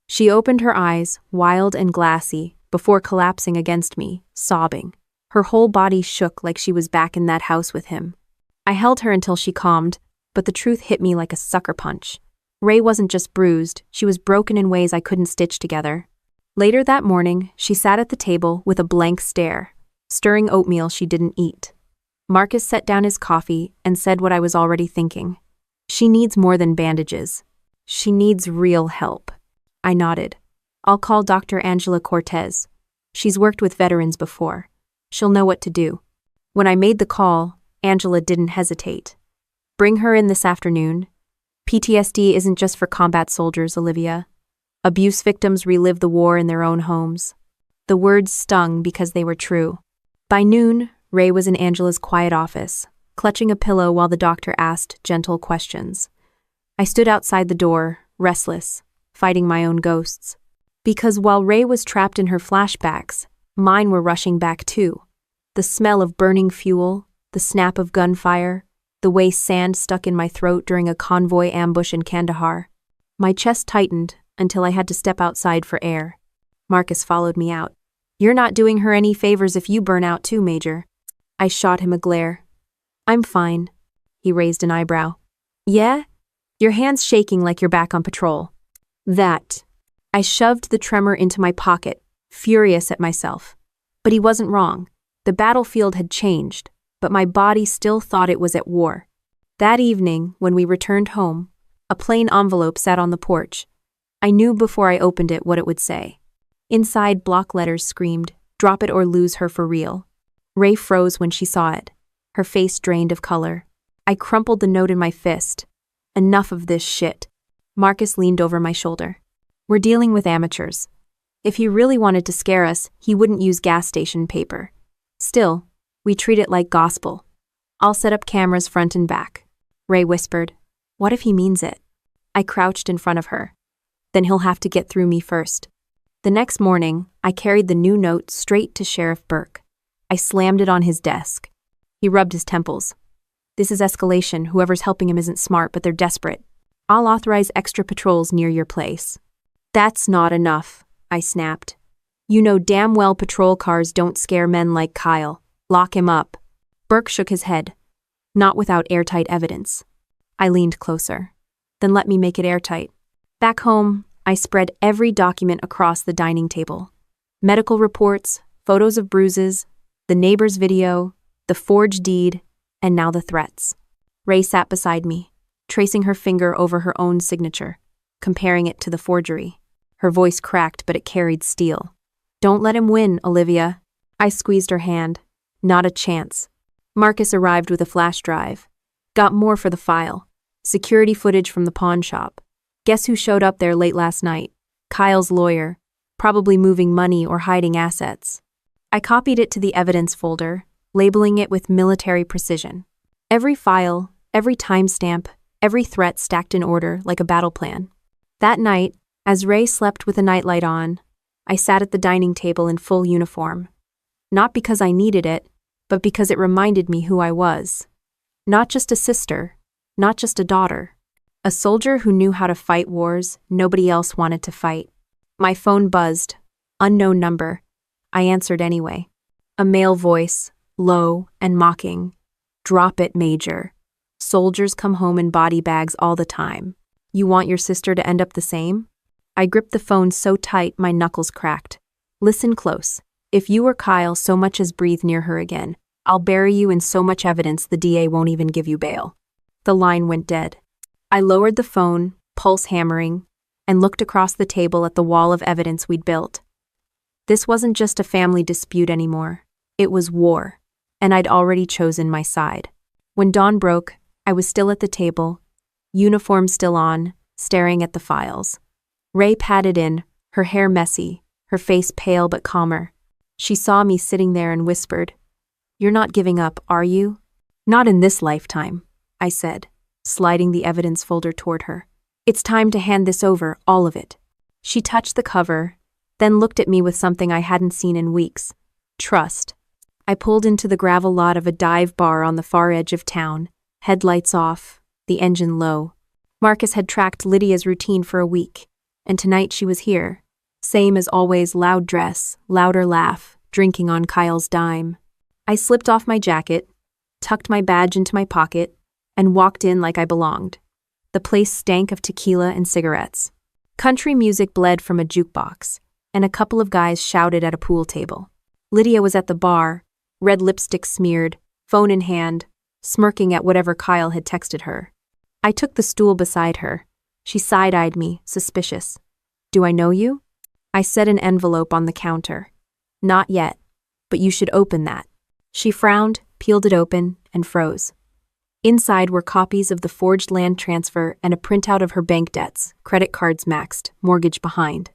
She opened her eyes, wild and glassy, before collapsing against me, sobbing. Her whole body shook like she was back in that house with him. I held her until she calmed, but the truth hit me like a sucker punch. Ray wasn't just bruised, she was broken in ways I couldn't stitch together. Later that morning, she sat at the table with a blank stare, stirring oatmeal she didn't eat. Marcus set down his coffee and said what I was already thinking. She needs more than bandages. She needs real help. I nodded. I'll call Dr. Angela Cortez. She's worked with veterans before. She'll know what to do. When I made the call, Angela didn't hesitate. Bring her in this afternoon. PTSD isn't just for combat soldiers, Olivia. Abuse victims relive the war in their own homes. The words stung because they were true. By noon, Ray was in Angela's quiet office, clutching a pillow while the doctor asked gentle questions. I stood outside the door, restless, fighting my own ghosts. Because while Ray was trapped in her flashbacks, mine were rushing back too. The smell of burning fuel, the snap of gunfire, the way sand stuck in my throat during a convoy ambush in Kandahar. My chest tightened until I had to step outside for air. Marcus followed me out. "You're not doing her any favors if you burn out too, Major." I shot him a glare. "I'm fine." He raised an eyebrow. "Yeah? Your hand's shaking like you're back on patrol." "That." I shoved the tremor into my pocket, furious at myself. But he wasn't wrong. The battlefield had changed, but my body still thought it was at war. That evening, when we returned home, a plain envelope sat on the porch. I knew before I opened it what it would say. Inside, block letters screamed, "Drop it or lose her for real." Ray froze when she saw it, her face drained of color. I crumpled the note in my fist. Enough of this shit. Marcus leaned over my shoulder. "We're dealing with amateurs. If he really wanted to scare us, he wouldn't use gas station paper. Still, we treat it like gospel. I'll set up cameras front and back." Ray whispered, "What if he means it?" I crouched in front of her. "Then he'll have to get through me first." The next morning, I carried the new note straight to Sheriff Burke. I slammed it on his desk. He rubbed his temples. This is escalation. Whoever's helping him isn't smart, but they're desperate. I'll authorize extra patrols near your place. That's not enough, I snapped. You know damn well patrol cars don't scare men like Kyle. Lock him up. Burke shook his head. Not without airtight evidence. I leaned closer. Then let me make it airtight. Back home, I spread every document across the dining table. Medical reports, photos of bruises, the neighbor's video, the forged deed, and now the threats. Ray sat beside me, tracing her finger over her own signature, comparing it to the forgery. Her voice cracked, but it carried steel. Don't let him win, Olivia. I squeezed her hand. Not a chance. Marcus arrived with a flash drive. Got more for the file. Security footage from the pawn shop. Guess who showed up there late last night? Kyle's lawyer, probably moving money or hiding assets. I copied it to the evidence folder, labeling it with military precision. Every file, every timestamp, every threat stacked in order like a battle plan. That night, as Ray slept with a nightlight on, I sat at the dining table in full uniform. Not because I needed it, but because it reminded me who I was. Not just a sister, not just a daughter. A soldier who knew how to fight wars nobody else wanted to fight. My phone buzzed. Unknown number. I answered anyway. A male voice, low and mocking. Drop it, Major. Soldiers come home in body bags all the time. You want your sister to end up the same? I gripped the phone so tight my knuckles cracked. Listen close. If you or Kyle so much as breathe near her again, I'll bury you in so much evidence the DA won't even give you bail. The line went dead. I lowered the phone, pulse hammering, and looked across the table at the wall of evidence we'd built. This wasn't just a family dispute anymore. It was war, and I'd already chosen my side. When dawn broke, I was still at the table, uniform still on, staring at the files. Ray padded in, her hair messy, her face pale but calmer. She saw me sitting there and whispered, "You're not giving up, are you?" "Not in this lifetime," I said, sliding the evidence folder toward her. "It's time to hand this over, all of it." She touched the cover, then looked at me with something I hadn't seen in weeks. Trust. I pulled into the gravel lot of a dive bar on the far edge of town, headlights off, the engine low. Marcus had tracked Lydia's routine for a week, and tonight she was here. Same as always, loud dress, louder laugh, drinking on Kyle's dime. I slipped off my jacket, tucked my badge into my pocket, and walked in like I belonged. The place stank of tequila and cigarettes. Country music bled from a jukebox, and a couple of guys shouted at a pool table. Lydia was at the bar, red lipstick smeared, phone in hand, smirking at whatever Kyle had texted her. I took the stool beside her. She side-eyed me, suspicious. "Do I know you?" I set an envelope on the counter. "Not yet, but you should open that." She frowned, peeled it open, and froze. Inside were copies of the forged land transfer and a printout of her bank debts, credit cards maxed, mortgage behind.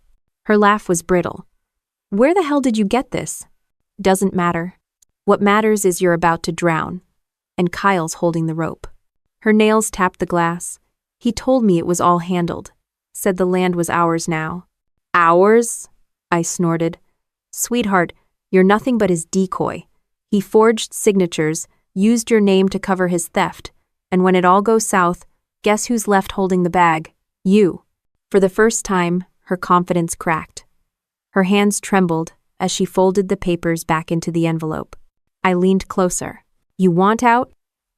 Her laugh was brittle. "Where the hell did you get this?" "Doesn't matter. What matters is you're about to drown, and Kyle's holding the rope." Her nails tapped the glass. "He told me it was all handled. Said the land was ours now." "Ours?" I snorted. "Sweetheart, you're nothing but his decoy. He forged signatures, used your name to cover his theft, and when it all goes south, guess who's left holding the bag? You." For the first time, her confidence cracked. Her hands trembled as she folded the papers back into the envelope. I leaned closer. "You want out?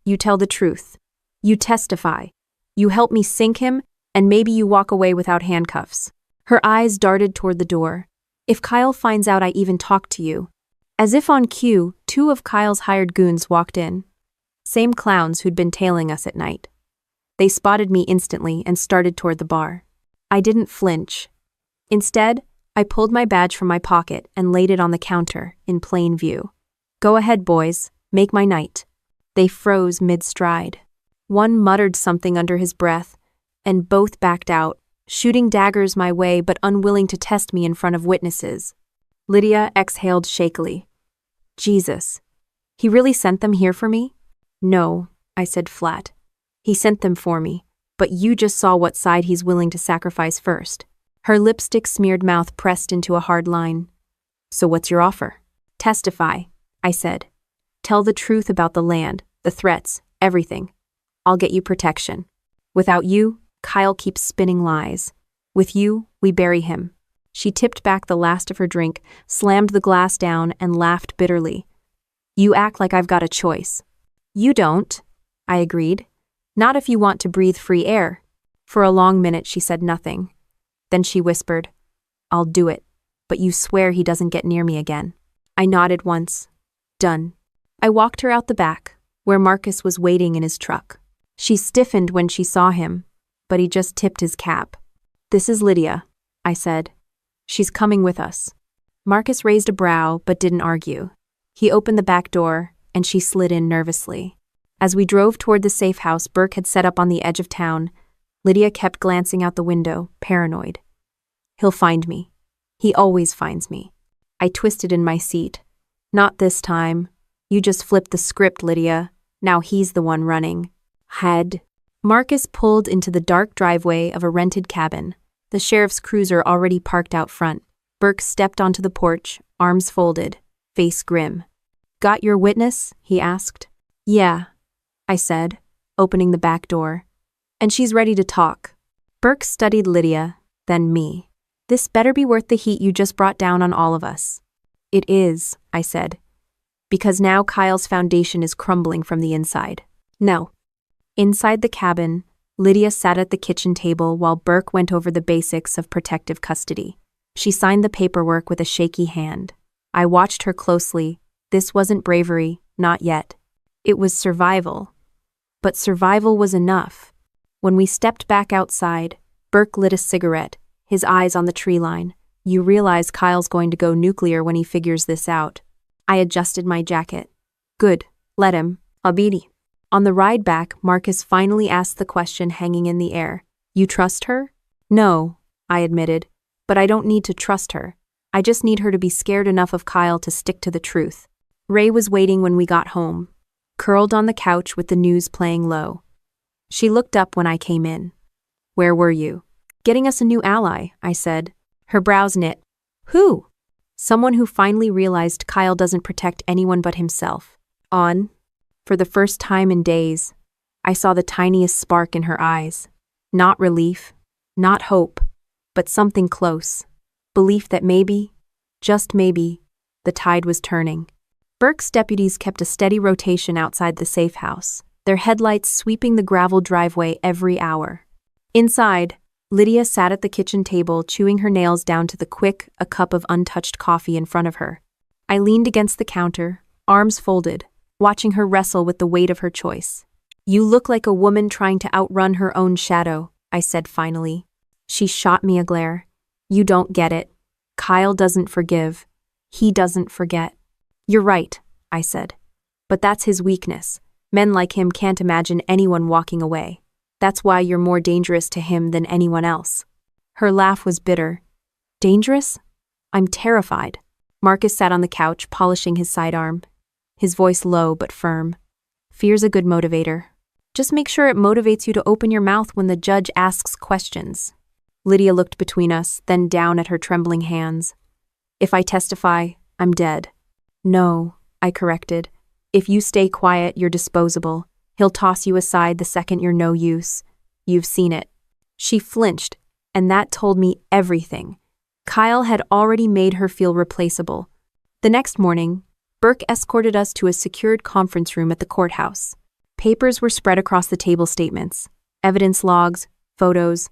You tell the truth. You testify. You help me sink him, and maybe you walk away without handcuffs." Her eyes darted toward the door. "If Kyle finds out I even talked to you." As if on cue, 2 of Kyle's hired goons walked in. Same clowns who'd been tailing us at night. They spotted me instantly and started toward the bar. I didn't flinch. Instead, I pulled my badge from my pocket and laid it on the counter, in plain view. "Go ahead, boys. Make my night." They froze mid-stride. One muttered something under his breath, and both backed out, shooting daggers my way but unwilling to test me in front of witnesses. Lydia exhaled shakily. "Jesus. He really sent them here for me?" "No," I said flat. "He sent them for me, but you just saw what side he's willing to sacrifice first." Her lipstick-smeared mouth pressed into a hard line. "So what's your offer?" "Testify," I said. "Tell the truth about the land, the threats, Everything. I'll get you protection. Without you, Kyle keeps spinning lies. With you, we bury him." She tipped back the last of her drink, slammed the glass down, and laughed bitterly. "You act like I've got a choice." "You don't," I agreed. "Not if you want to breathe free air." For a long minute she said nothing. Then she whispered, "I'll do it, but you swear he doesn't get near me again." I nodded once. Done. I walked her out the back, where Marcus was waiting in his truck. She stiffened when she saw him, but he just tipped his cap. "This is Lydia," I said. "She's coming with us." Marcus raised a brow but didn't argue. He opened the back door, and she slid in nervously. As we drove toward the safe house Burke had set up on the edge of town, Lydia kept glancing out the window, paranoid. "He'll find me. He always finds me." I twisted in my seat. "Not this time. You just flipped the script, Lydia. Now he's the one running." Marcus pulled into the dark driveway of a rented cabin, the sheriff's cruiser already parked out front. Burke stepped onto the porch, arms folded, face grim. "Got your witness?" he asked. "Yeah," I said, opening the back door. "And she's ready to talk." Burke studied Lydia, then me. "This better be worth the heat you just brought down on all of us." "It is," I said, "because now Kyle's foundation is crumbling from the inside." "No." Inside the cabin, Lydia sat at the kitchen table while Burke went over the basics of protective custody. She signed the paperwork with a shaky hand. I watched her closely. This wasn't bravery, not yet. It was survival. But survival was enough. When we stepped back outside, Burke lit a cigarette, his eyes on the tree line. "You realize Kyle's going to go nuclear when he figures this out." I adjusted my jacket. "Good, let him. Abidi." On the ride back, Marcus finally asked the question hanging in the air. "You trust her?" "No," I admitted, "but I don't need to trust her. I just need her to be scared enough of Kyle to stick to the truth." Ray was waiting when we got home, curled on the couch with the news playing low. She looked up when I came in. "Where were you?" "Getting us a new ally," I said. Her brows knit. "Who?" "Someone who finally realized Kyle doesn't protect anyone but himself." "On?" For the first time in days, I saw the tiniest spark in her eyes. Not relief, not hope, but something close. Belief that maybe, just maybe, the tide was turning. Burke's deputies kept a steady rotation outside the safe house, their headlights sweeping the gravel driveway every hour. Inside, Lydia sat at the kitchen table, chewing her nails down to the quick, a cup of untouched coffee in front of her. I leaned against the counter, arms folded, watching her wrestle with the weight of her choice. "You look like a woman trying to outrun her own shadow," I said finally. She shot me a glare. "You don't get it. Kyle doesn't forgive. He doesn't forget." "You're right," I said. "But that's his weakness. Men like him can't imagine anyone walking away. That's why you're more dangerous to him than anyone else." Her laugh was bitter. "Dangerous? I'm terrified." Marcus sat on the couch, polishing his sidearm, his voice low but firm. "Fear's a good motivator. Just make sure it motivates you to open your mouth when the judge asks questions." Lydia looked between us, then down at her trembling hands. "If I testify, I'm dead." "No," I corrected. "If you stay quiet, you're disposable. He'll toss you aside the second you're no use. You've seen it." She flinched, and that told me everything. Kyle had already made her feel replaceable. The next morning, Burke escorted us to a secured conference room at the courthouse. Papers were spread across the table, statements, evidence logs, photos.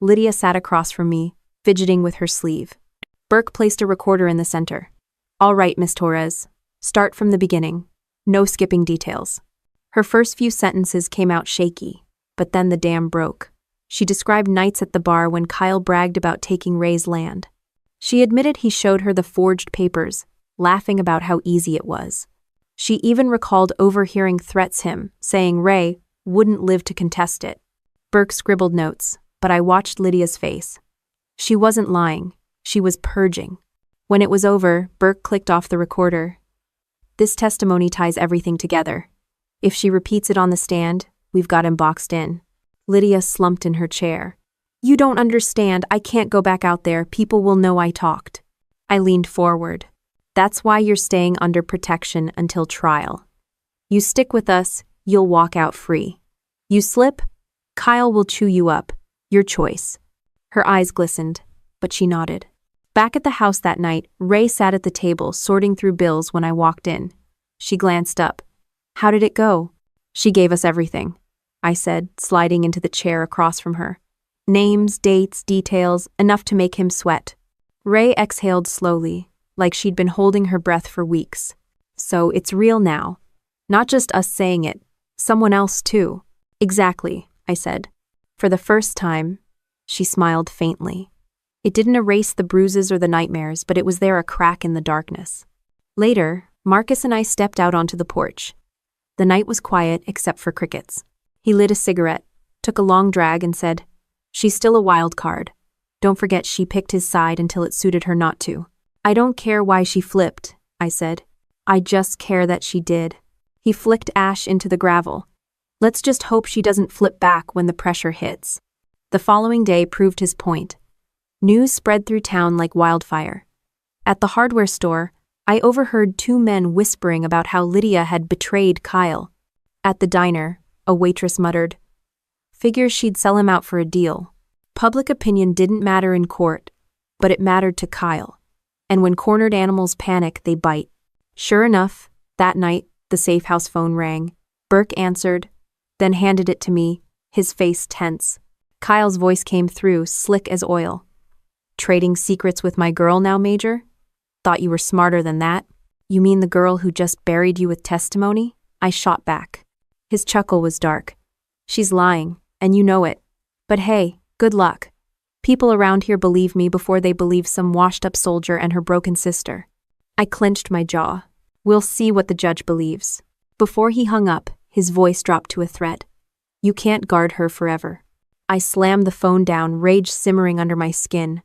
Lydia sat across from me, fidgeting with her sleeve. Burke placed a recorder in the center. "All right, Miss Torres. Start from the beginning. No skipping details." Her first few sentences came out shaky, but then the dam broke. She described nights at the bar when Kyle bragged about taking Ray's land. She admitted he showed her the forged papers, laughing about how easy it was. She even recalled overhearing threats him, saying Ray wouldn't live to contest it. Burke scribbled notes, but I watched Lydia's face. She wasn't lying. She was purging. When it was over, Burke clicked off the recorder. "This testimony ties everything together. If she repeats it on the stand, we've got him boxed in." Lydia slumped in her chair. "You don't understand. I can't go back out there. People will know I talked." I leaned forward. "That's why you're staying under protection until trial. You stick with us, you'll walk out free. You slip, Kyle will chew you up. Your choice. Her eyes glistened, but she nodded. Back at the house that night, Ray sat at the table sorting through bills when I walked in. She glanced up. How did it go? She gave us everything, I said, sliding into the chair across from her. Names, dates, details, enough to make him sweat. Ray exhaled slowly, like she'd been holding her breath for weeks. So it's real now. Not just us saying it, someone else too. Exactly, I said. For the first time, she smiled faintly. It didn't erase the bruises or the nightmares, but it was there, a crack in the darkness. Later, Marcus and I stepped out onto the porch. The night was quiet except for crickets. He lit a cigarette, took a long drag and said, "She's still a wild card. Don't forget she picked his side until it suited her not to." "I don't care why she flipped," I said. "I just care that she did." He flicked ash into the gravel. "Let's just hope she doesn't flip back when the pressure hits." The following day proved his point. News spread through town like wildfire. At the hardware store, I overheard two men whispering about how Lydia had betrayed Kyle. At the diner, a waitress muttered, "Figures she'd sell him out for a deal." Public opinion didn't matter in court, but it mattered to Kyle. And when cornered animals panic, they bite. Sure enough, that night, the safe house phone rang. Burke answered, then handed it to me, his face tense. Kyle's voice came through, slick as oil. "Trading secrets with my girl now, Major? Thought you were smarter than that. You mean the girl who just buried you with testimony?" I shot back. His chuckle was dark. "She's lying, and you know it. But hey, good luck. People around here believe me before they believe some washed-up soldier and her broken sister." I clenched my jaw. "We'll see what the judge believes." Before he hung up, his voice dropped to a threat. "You can't guard her forever." I slammed the phone down, rage simmering under my skin.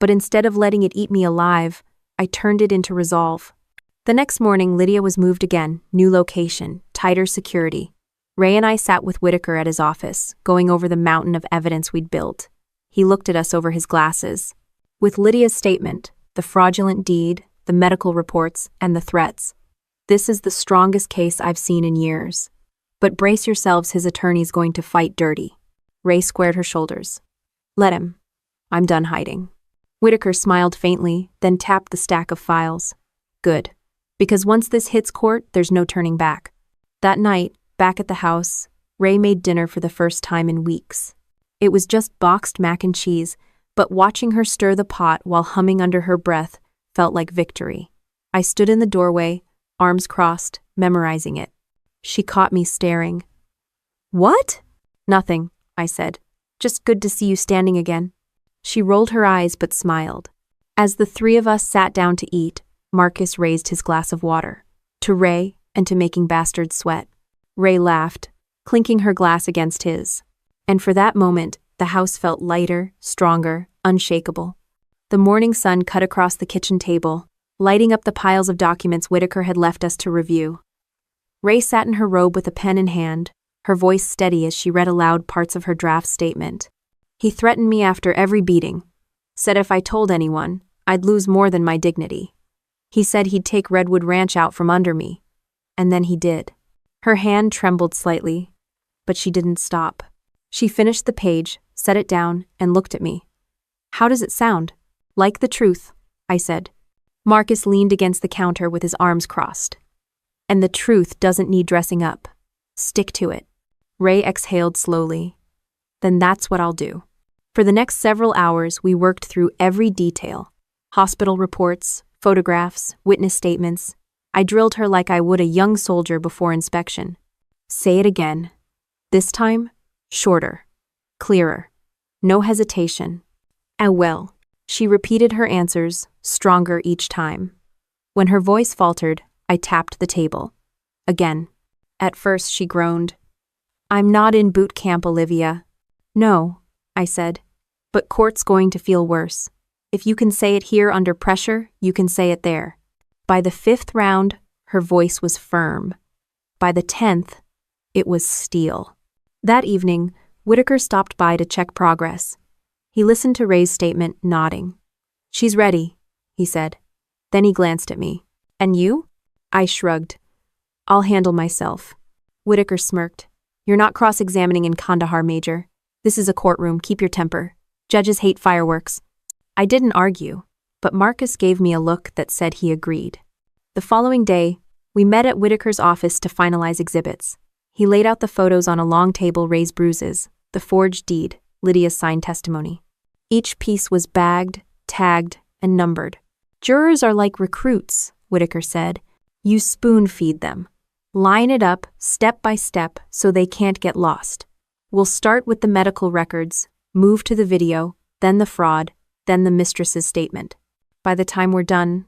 But instead of letting it eat me alive, I turned it into resolve. The next morning, Lydia was moved again, new location, tighter security. Ray and I sat with Whitaker at his office, going over the mountain of evidence we'd built. He looked at us over his glasses. With Lydia's statement, the fraudulent deed, the medical reports, and the threats. This is the strongest case I've seen in years. But brace yourselves, his attorney's going to fight dirty. Ray squared her shoulders. "Let him. I'm done hiding." Whitaker smiled faintly, then tapped the stack of files. "Good. Because once this hits court, there's no turning back." That night, back at the house, Ray made dinner for the first time in weeks. It was just boxed mac and cheese, but watching her stir the pot while humming under her breath felt like victory. I stood in the doorway, arms crossed, memorizing it. She caught me staring. "What?" "Nothing," I said. "Just good to see you standing again." She rolled her eyes but smiled. As the three of us sat down to eat, Marcus raised his glass of water. To Ray and to making bastards sweat. Ray laughed, clinking her glass against his. And for that moment, the house felt lighter, stronger, unshakable. The morning sun cut across the kitchen table, lighting up the piles of documents Whitaker had left us to review. Ray sat in her robe with a pen in hand, her voice steady as she read aloud parts of her draft statement. "He threatened me after every beating. Said if I told anyone, I'd lose more than my dignity. He said he'd take Redwood Ranch out from under me. And then he did." Her hand trembled slightly, but she didn't stop. She finished the page, set it down, and looked at me. "How does it sound?" "Like the truth," I said. Marcus leaned against the counter with his arms crossed. "And the truth doesn't need dressing up. Stick to it." Ray exhaled slowly. "Then that's what I'll do." For the next several hours, we worked through every detail. Hospital reports, photographs, witness statements. I drilled her like I would a young soldier before inspection. "Say it again. This time, shorter. Clearer. No hesitation." "Ah, well." She repeated her answers, stronger each time. When her voice faltered, I tapped the table. Again. At first, she groaned. "I'm not in boot camp, Olivia." "No," I said. "But court's going to feel worse. If you can say it here under pressure, you can say it there." By the 5th round, her voice was firm. By the 10th, it was steel. That evening, Whitaker stopped by to check progress. He listened to Ray's statement, nodding. "She's ready," he said. Then he glanced at me. "And you?" I shrugged. "I'll handle myself." Whitaker smirked. You're not cross-examining in Kandahar, Major. This is a courtroom, keep your temper. Judges hate fireworks. I didn't argue, but Marcus gave me a look that said he agreed. The following day, we met at Whitaker's office to finalize exhibits. He laid out the photos on a long table, Ray's bruises, the forged deed, Lydia's signed testimony. Each piece was bagged, tagged, and numbered. Jurors are like recruits, Whitaker said. You spoon-feed them. Line it up, step by step, so they can't get lost. We'll start with the medical records, move to the video, then the fraud, then the mistress's statement. By the time we're done,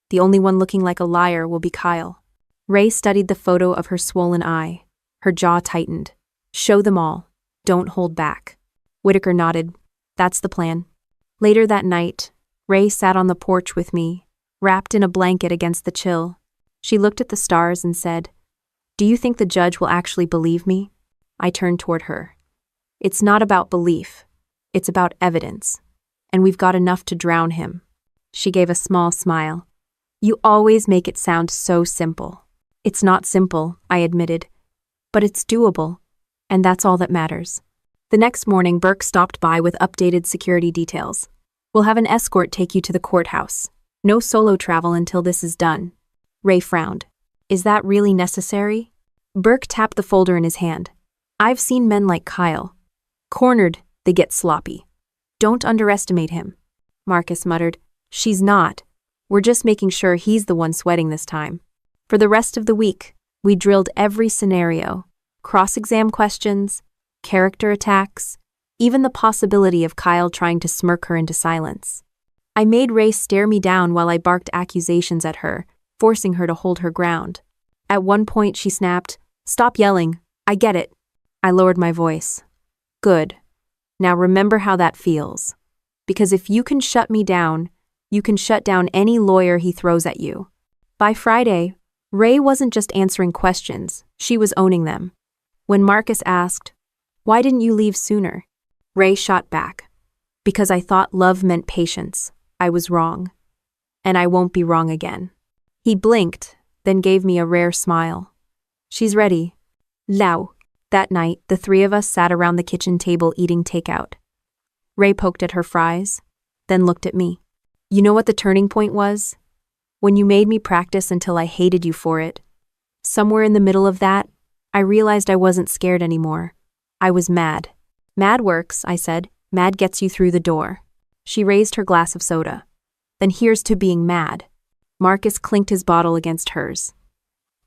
the only one looking like a liar will be Kyle. Ray studied the photo of her swollen eye. Her jaw tightened. Show them all. Don't hold back. Whitaker nodded. That's the plan. Later that night, Ray sat on the porch with me, wrapped in a blanket against the chill. She looked at the stars and said, "Do you think the judge will actually believe me?" I turned toward her. It's not about belief. It's about evidence. And we've got enough to drown him. She gave a small smile. You always make it sound so simple. It's not simple, I admitted. But it's doable. And that's all that matters. The next morning, Burke stopped by with updated security details. We'll have an escort take you to the courthouse. No solo travel until this is done. Ray frowned. Is that really necessary? Burke tapped the folder in his hand. I've seen men like Kyle. Cornered, they get sloppy. Don't underestimate him. Marcus muttered. She's not. We're just making sure he's the one sweating this time. For the rest of the week, we drilled every scenario. Cross-exam questions, character attacks, even the possibility of Kyle trying to smirk her into silence. I made Ray stare me down while I barked accusations at her, forcing her to hold her ground. At one point she snapped, "Stop yelling, I get it." I lowered my voice. Good. Now remember how that feels. Because if you can shut me down, you can shut down any lawyer he throws at you. By Friday, Ray wasn't just answering questions, she was owning them. When Marcus asked, "Why didn't you leave sooner?" Ray shot back. Because I thought love meant patience. I was wrong. And I won't be wrong again. He blinked, then gave me a rare smile. She's ready. Lao. That night, the three of us sat around the kitchen table eating takeout. Ray poked at her fries, then looked at me. You know what the turning point was? When you made me practice until I hated you for it. Somewhere in the middle of that, I realized I wasn't scared anymore. I was mad. Mad works, I said. Mad gets you through the door. She raised her glass of soda. Then here's to being mad. Marcus clinked his bottle against hers.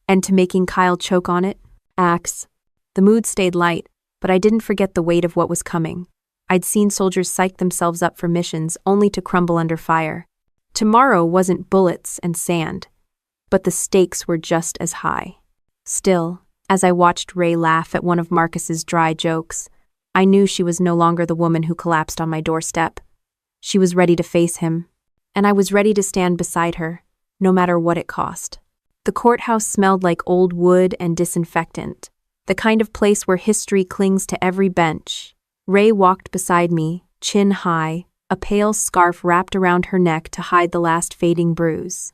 And to making Kyle choke on it? Axe. The mood stayed light, but I didn't forget the weight of what was coming. I'd seen soldiers psych themselves up for missions only to crumble under fire. Tomorrow wasn't bullets and sand, but the stakes were just as high. Still, as I watched Ray laugh at one of Marcus's dry jokes, I knew she was no longer the woman who collapsed on my doorstep. She was ready to face him, and I was ready to stand beside her, no matter what it cost. The courthouse smelled like old wood and disinfectant, the kind of place where history clings to every bench. Ray walked beside me, chin high, a pale scarf wrapped around her neck to hide the last fading bruise.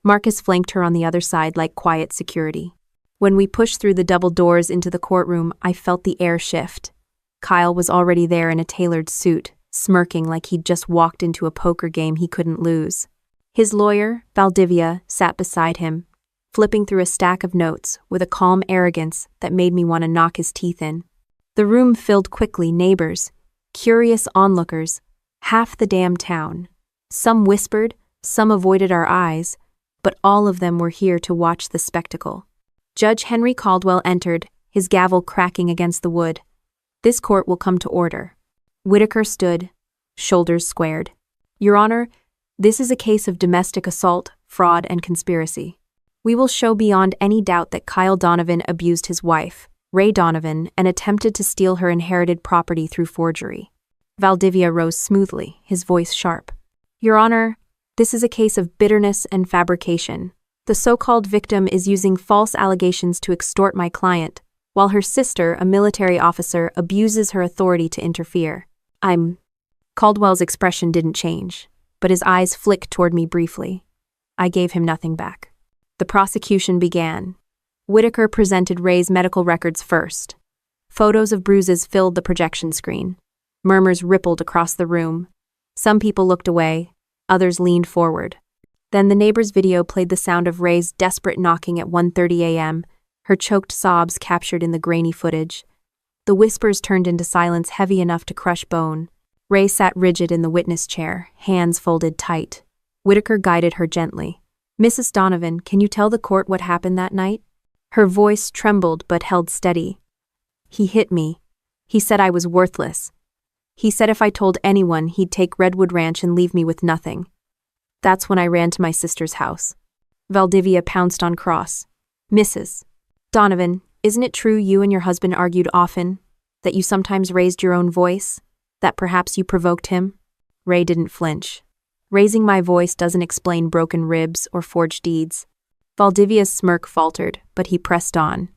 Marcus flanked her on the other side like quiet security. When we pushed through the double doors into the courtroom, I felt the air shift. Kyle was already there in a tailored suit, smirking like he'd just walked into a poker game he couldn't lose. His lawyer, Valdivia, sat beside him, flipping through a stack of notes with a calm arrogance that made me want to knock his teeth in. The room filled quickly, neighbors, curious onlookers, half the damn town. Some whispered, some avoided our eyes, but all of them were here to watch the spectacle. Judge Henry Caldwell entered, his gavel cracking against the wood. This court will come to order. Whitaker stood, shoulders squared. Your Honor, this is a case of domestic assault, fraud, and conspiracy. We will show beyond any doubt that Kyle Donovan abused his wife, Ray Donovan, and attempted to steal her inherited property through forgery. Valdivia rose smoothly, his voice sharp. Your Honor, this is a case of bitterness and fabrication. The so-called victim is using false allegations to extort my client, while her sister, a military officer, abuses her authority to interfere. Caldwell's expression didn't change, but his eyes flicked toward me briefly. I gave him nothing back. The prosecution began. Whitaker presented Ray's medical records first. Photos of bruises filled the projection screen. Murmurs rippled across the room. Some people looked away, others leaned forward. Then the neighbor's video played the sound of Ray's desperate knocking at 1:30 a.m., her choked sobs captured in the grainy footage. The whispers turned into silence heavy enough to crush bone. Ray sat rigid in the witness chair, hands folded tight. Whitaker guided her gently. "Mrs. Donovan, can you tell the court what happened that night?" Her voice trembled but held steady. "He hit me. He said I was worthless. He said if I told anyone, he'd take Redwood Ranch and leave me with nothing. That's when I ran to my sister's house." Valdivia pounced on Cross. "Mrs. Donovan, isn't it true you and your husband argued often? That you sometimes raised your own voice? That perhaps you provoked him?" Ray didn't flinch. "Raising my voice doesn't explain broken ribs or forged deeds." Valdivia's smirk faltered, but he pressed on.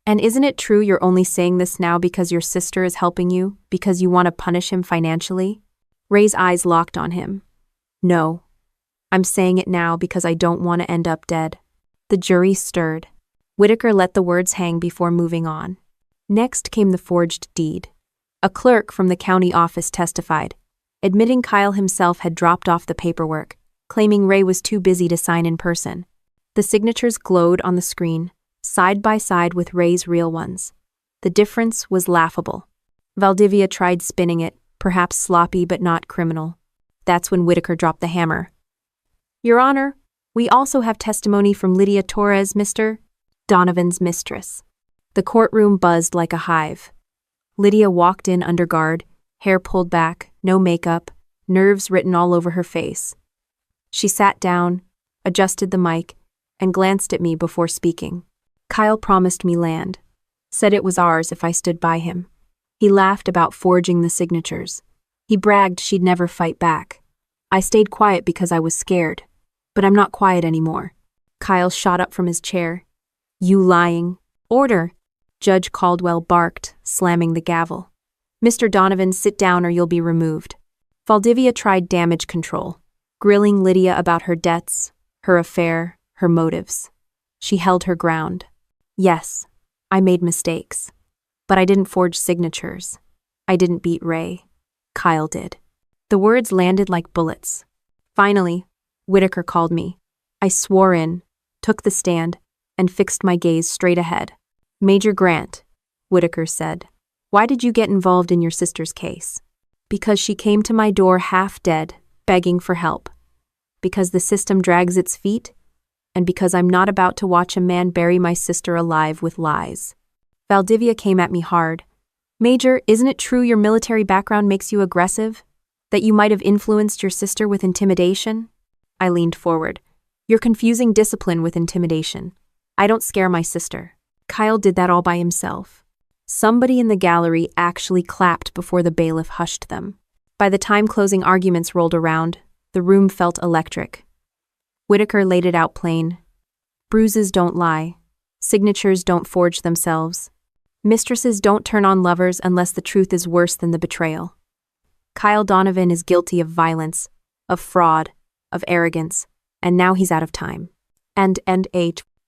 "And isn't it true you're only saying this now because your sister is helping you, because you want to punish him financially?" Ray's eyes locked on him. "No. I'm saying it now because I don't want to end up dead." The jury stirred. Whitaker let the words hang before moving on. Next came the forged deed. A clerk from the county office testified, admitting Kyle himself had dropped off the paperwork, claiming Ray was too busy to sign in person. The signatures glowed on the screen, side by side with Ray's real ones. The difference was laughable. Valdivia tried spinning it, perhaps sloppy but not criminal. That's when Whitaker dropped the hammer. "Your Honor, we also have testimony from Lydia Torres, Mr. Donovan's mistress." The courtroom buzzed like a hive. Lydia walked in under guard, hair pulled back, no makeup, nerves written all over her face. She sat down, adjusted the mic, and glanced at me before speaking. "Kyle promised me land. Said it was ours if I stood by him. He laughed about forging the signatures. He bragged she'd never fight back. I stayed quiet because I was scared. But I'm not quiet anymore." Kyle shot up from his chair. "You lying." "Order!" Judge Caldwell barked, slamming the gavel. "Mr. Donovan, sit down or you'll be removed." Valdivia tried damage control, grilling Lydia about her debts, her affair, her motives. She held her ground. "Yes, I made mistakes. But I didn't forge signatures. I didn't beat Ray. Kyle did." The words landed like bullets. Finally, Whitaker called me. I swore in, took the stand, and fixed my gaze straight ahead. "Major Grant," Whitaker said, "why did you get involved in your sister's case?" "Because she came to my door half dead, begging for help. Because the system drags its feet, and because I'm not about to watch a man bury my sister alive with lies." Valdivia came at me hard. "Major, isn't it true your military background makes you aggressive? That you might have influenced your sister with intimidation?" I leaned forward. "You're confusing discipline with intimidation. I don't scare my sister. Kyle did that all by himself." Somebody in the gallery actually clapped before the bailiff hushed them. By the time closing arguments rolled around, the room felt electric. Whitaker laid it out plain. Bruises don't lie. Signatures don't forge themselves. Mistresses don't turn on lovers unless the truth is worse than the betrayal. Kyle Donovan is guilty of violence, of fraud, of arrogance, and now he's out of time. And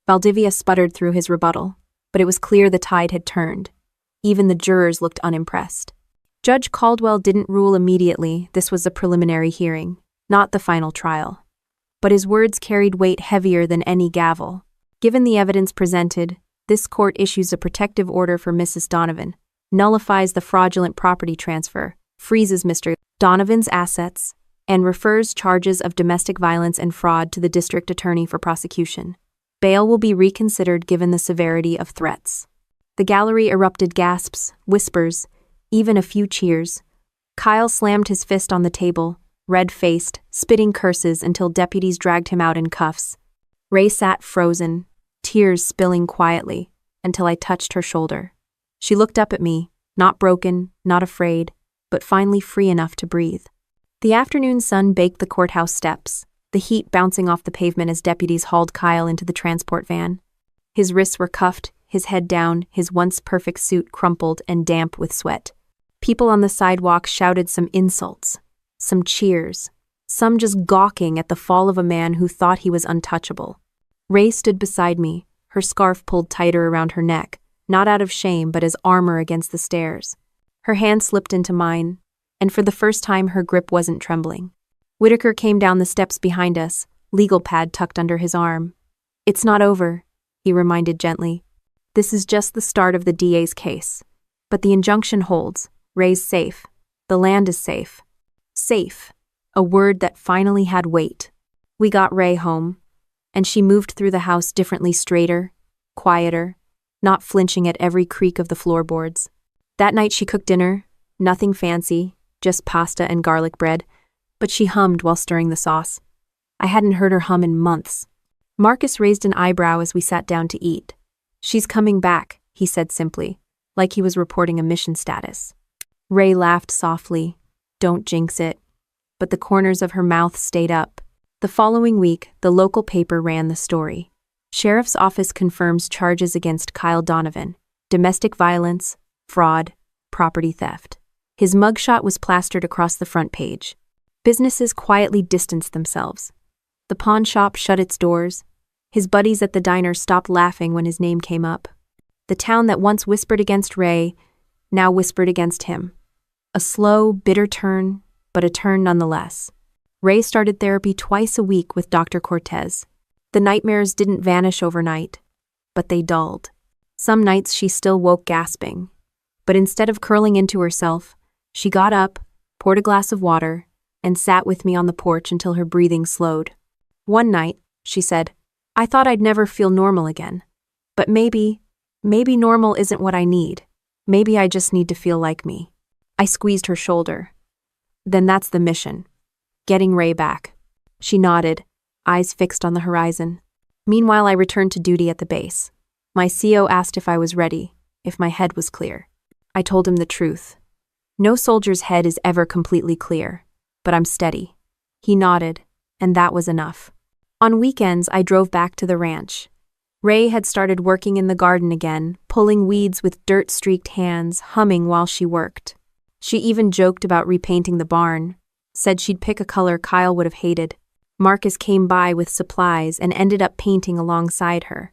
Valdivia sputtered through his rebuttal, but it was clear the tide had turned. Even the jurors looked unimpressed. Judge Caldwell didn't rule immediately. This was a preliminary hearing, not the final trial. But his words carried weight heavier than any gavel. Given the evidence presented, this court issues a protective order for Mrs. Donovan, nullifies the fraudulent property transfer, freezes Mr. Donovan's assets, and refers charges of domestic violence and fraud to the district attorney for prosecution. Bail will be reconsidered given the severity of threats. The gallery erupted gasps, whispers, even a few cheers. Kyle slammed his fist on the table, red-faced, spitting curses until deputies dragged him out in cuffs. Ray sat frozen, tears spilling quietly, until I touched her shoulder. She looked up at me, not broken, not afraid, but finally free enough to breathe. The afternoon sun baked the courthouse steps, the heat bouncing off the pavement as deputies hauled Kyle into the transport van. His wrists were cuffed, his head down, his once perfect suit crumpled and damp with sweat. People on the sidewalk shouted some insults, some cheers, some just gawking at the fall of a man who thought he was untouchable. Ray stood beside me, her scarf pulled tighter around her neck, not out of shame but as armor against the stairs. Her hand slipped into mine, and for the first time her grip wasn't trembling. Whitaker came down the steps behind us, legal pad tucked under his arm. "It's not over," he reminded gently. "This is just the start of the DA's case. But the injunction holds. Ray's safe. The land is safe." Safe. A word that finally had weight. We got Ray home, and she moved through the house differently, straighter, quieter, not flinching at every creak of the floorboards. That night she cooked dinner, nothing fancy, just pasta and garlic bread, but she hummed while stirring the sauce. I hadn't heard her hum in months. Marcus raised an eyebrow as we sat down to eat. "She's coming back," he said simply, like he was reporting a mission status. Ray laughed softly. "Don't jinx it." But the corners of her mouth stayed up. The following week, the local paper ran the story. Sheriff's office confirms charges against Kyle Donovan. Domestic violence, fraud, property theft. His mugshot was plastered across the front page. Businesses quietly distanced themselves. The pawn shop shut its doors. His buddies at the diner stopped laughing when his name came up. The town that once whispered against Ray now whispered against him. A slow, bitter turn, but a turn nonetheless. Ray started therapy twice a week with Dr. Cortez. The nightmares didn't vanish overnight, but they dulled. Some nights she still woke gasping, but instead of curling into herself, she got up, poured a glass of water, and sat with me on the porch until her breathing slowed. One night, she said, "I thought I'd never feel normal again. But maybe normal isn't what I need. Maybe I just need to feel like me." I squeezed her shoulder. "Then that's the mission. Getting Ray back." She nodded, eyes fixed on the horizon. Meanwhile, I returned to duty at the base. My CO asked if I was ready, if my head was clear. I told him the truth. No soldier's head is ever completely clear, but I'm steady. He nodded, and that was enough. On weekends, I drove back to the ranch. Ray had started working in the garden again, pulling weeds with dirt-streaked hands, humming while she worked. She even joked about repainting the barn, said she'd pick a color Kyle would have hated. Marcus came by with supplies and ended up painting alongside her.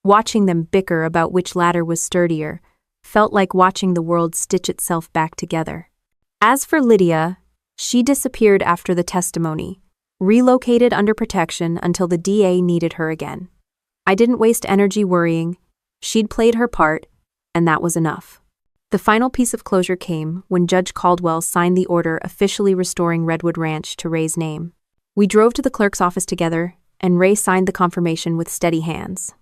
Watching them bicker about which ladder was sturdier felt like watching the world stitch itself back together. As for Lydia, she disappeared after the testimony, relocated under protection until the DA needed her again. I didn't waste energy worrying. She'd played her part, and that was enough. The final piece of closure came when Judge Caldwell signed the order officially restoring Redwood Ranch to Ray's name. We drove to the clerk's office together, and Ray signed the confirmation with steady hands.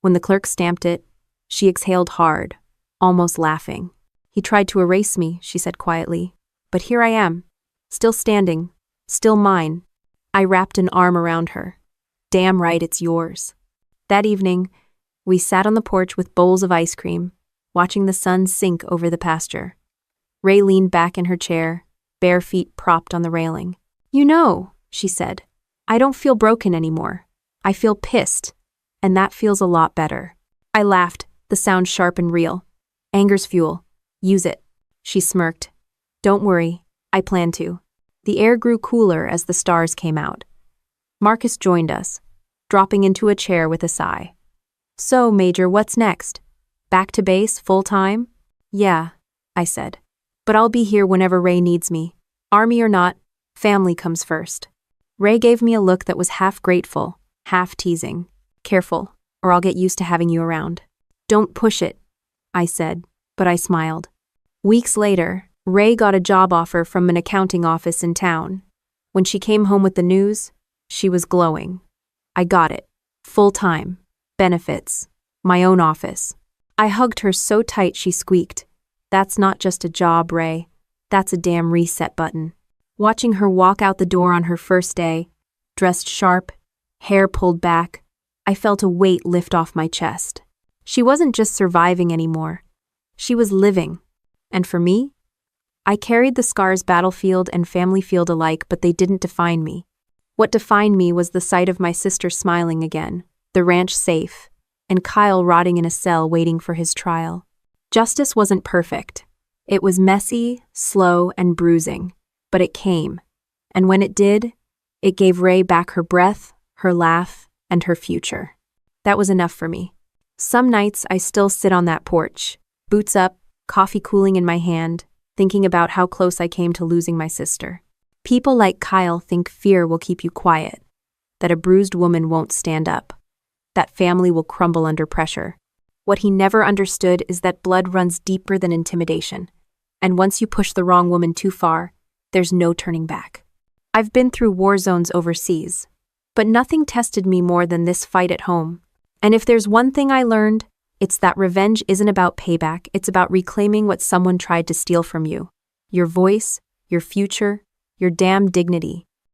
When the clerk stamped it, she exhaled hard, almost laughing. "He tried to erase me," she said quietly. "But here I am, still standing, still mine." I wrapped an arm around her. "Damn right it's yours." That evening, we sat on the porch with bowls of ice cream, watching the sun sink over the pasture. Ray leaned back in her chair, bare feet propped on the railing. "You know," she said, "I don't feel broken anymore. I feel pissed, and that feels a lot better." I laughed, the sound sharp and real. "Anger's fuel. Use it." She smirked. "Don't worry, I plan to." The air grew cooler as the stars came out. Marcus joined us, dropping into a chair with a sigh. "So, Major, what's next? Back to base, full-time?" "Yeah," I said. "But I'll be here whenever Ray needs me. Army or not, family comes first." Ray gave me a look that was half grateful, half teasing. "Careful, or I'll get used to having you around." "Don't push it," I said, but I smiled. Weeks later, Ray got a job offer from an accounting office in town. When she came home with the news, she was glowing. I got it. Full-time. Benefits. My own office. I hugged her so tight she squeaked. "That's not just a job, Ray. That's a damn reset button." Watching her walk out the door on her first day, dressed sharp, hair pulled back, I felt a weight lift off my chest. She wasn't just surviving anymore. She was living. And for me? I carried the scars battlefield and family field alike, but they didn't define me. What defined me was the sight of my sister smiling again, the ranch safe, and Kyle rotting in a cell waiting for his trial. Justice wasn't perfect. It was messy, slow, and bruising, but it came. And when it did, it gave Ray back her breath, her laugh, and her future. That was enough for me. Some nights I still sit on that porch, boots up, coffee cooling in my hand, thinking about how close I came to losing my sister. People like Kyle think fear will keep you quiet, that a bruised woman won't stand up, that family will crumble under pressure. What he never understood is that blood runs deeper than intimidation, and once you push the wrong woman too far, there's no turning back. I've been through war zones overseas, but nothing tested me more than this fight at home. And if there's one thing I learned, it's that revenge isn't about payback, it's about reclaiming what someone tried to steal from you. Your voice, your future, your damn dignity.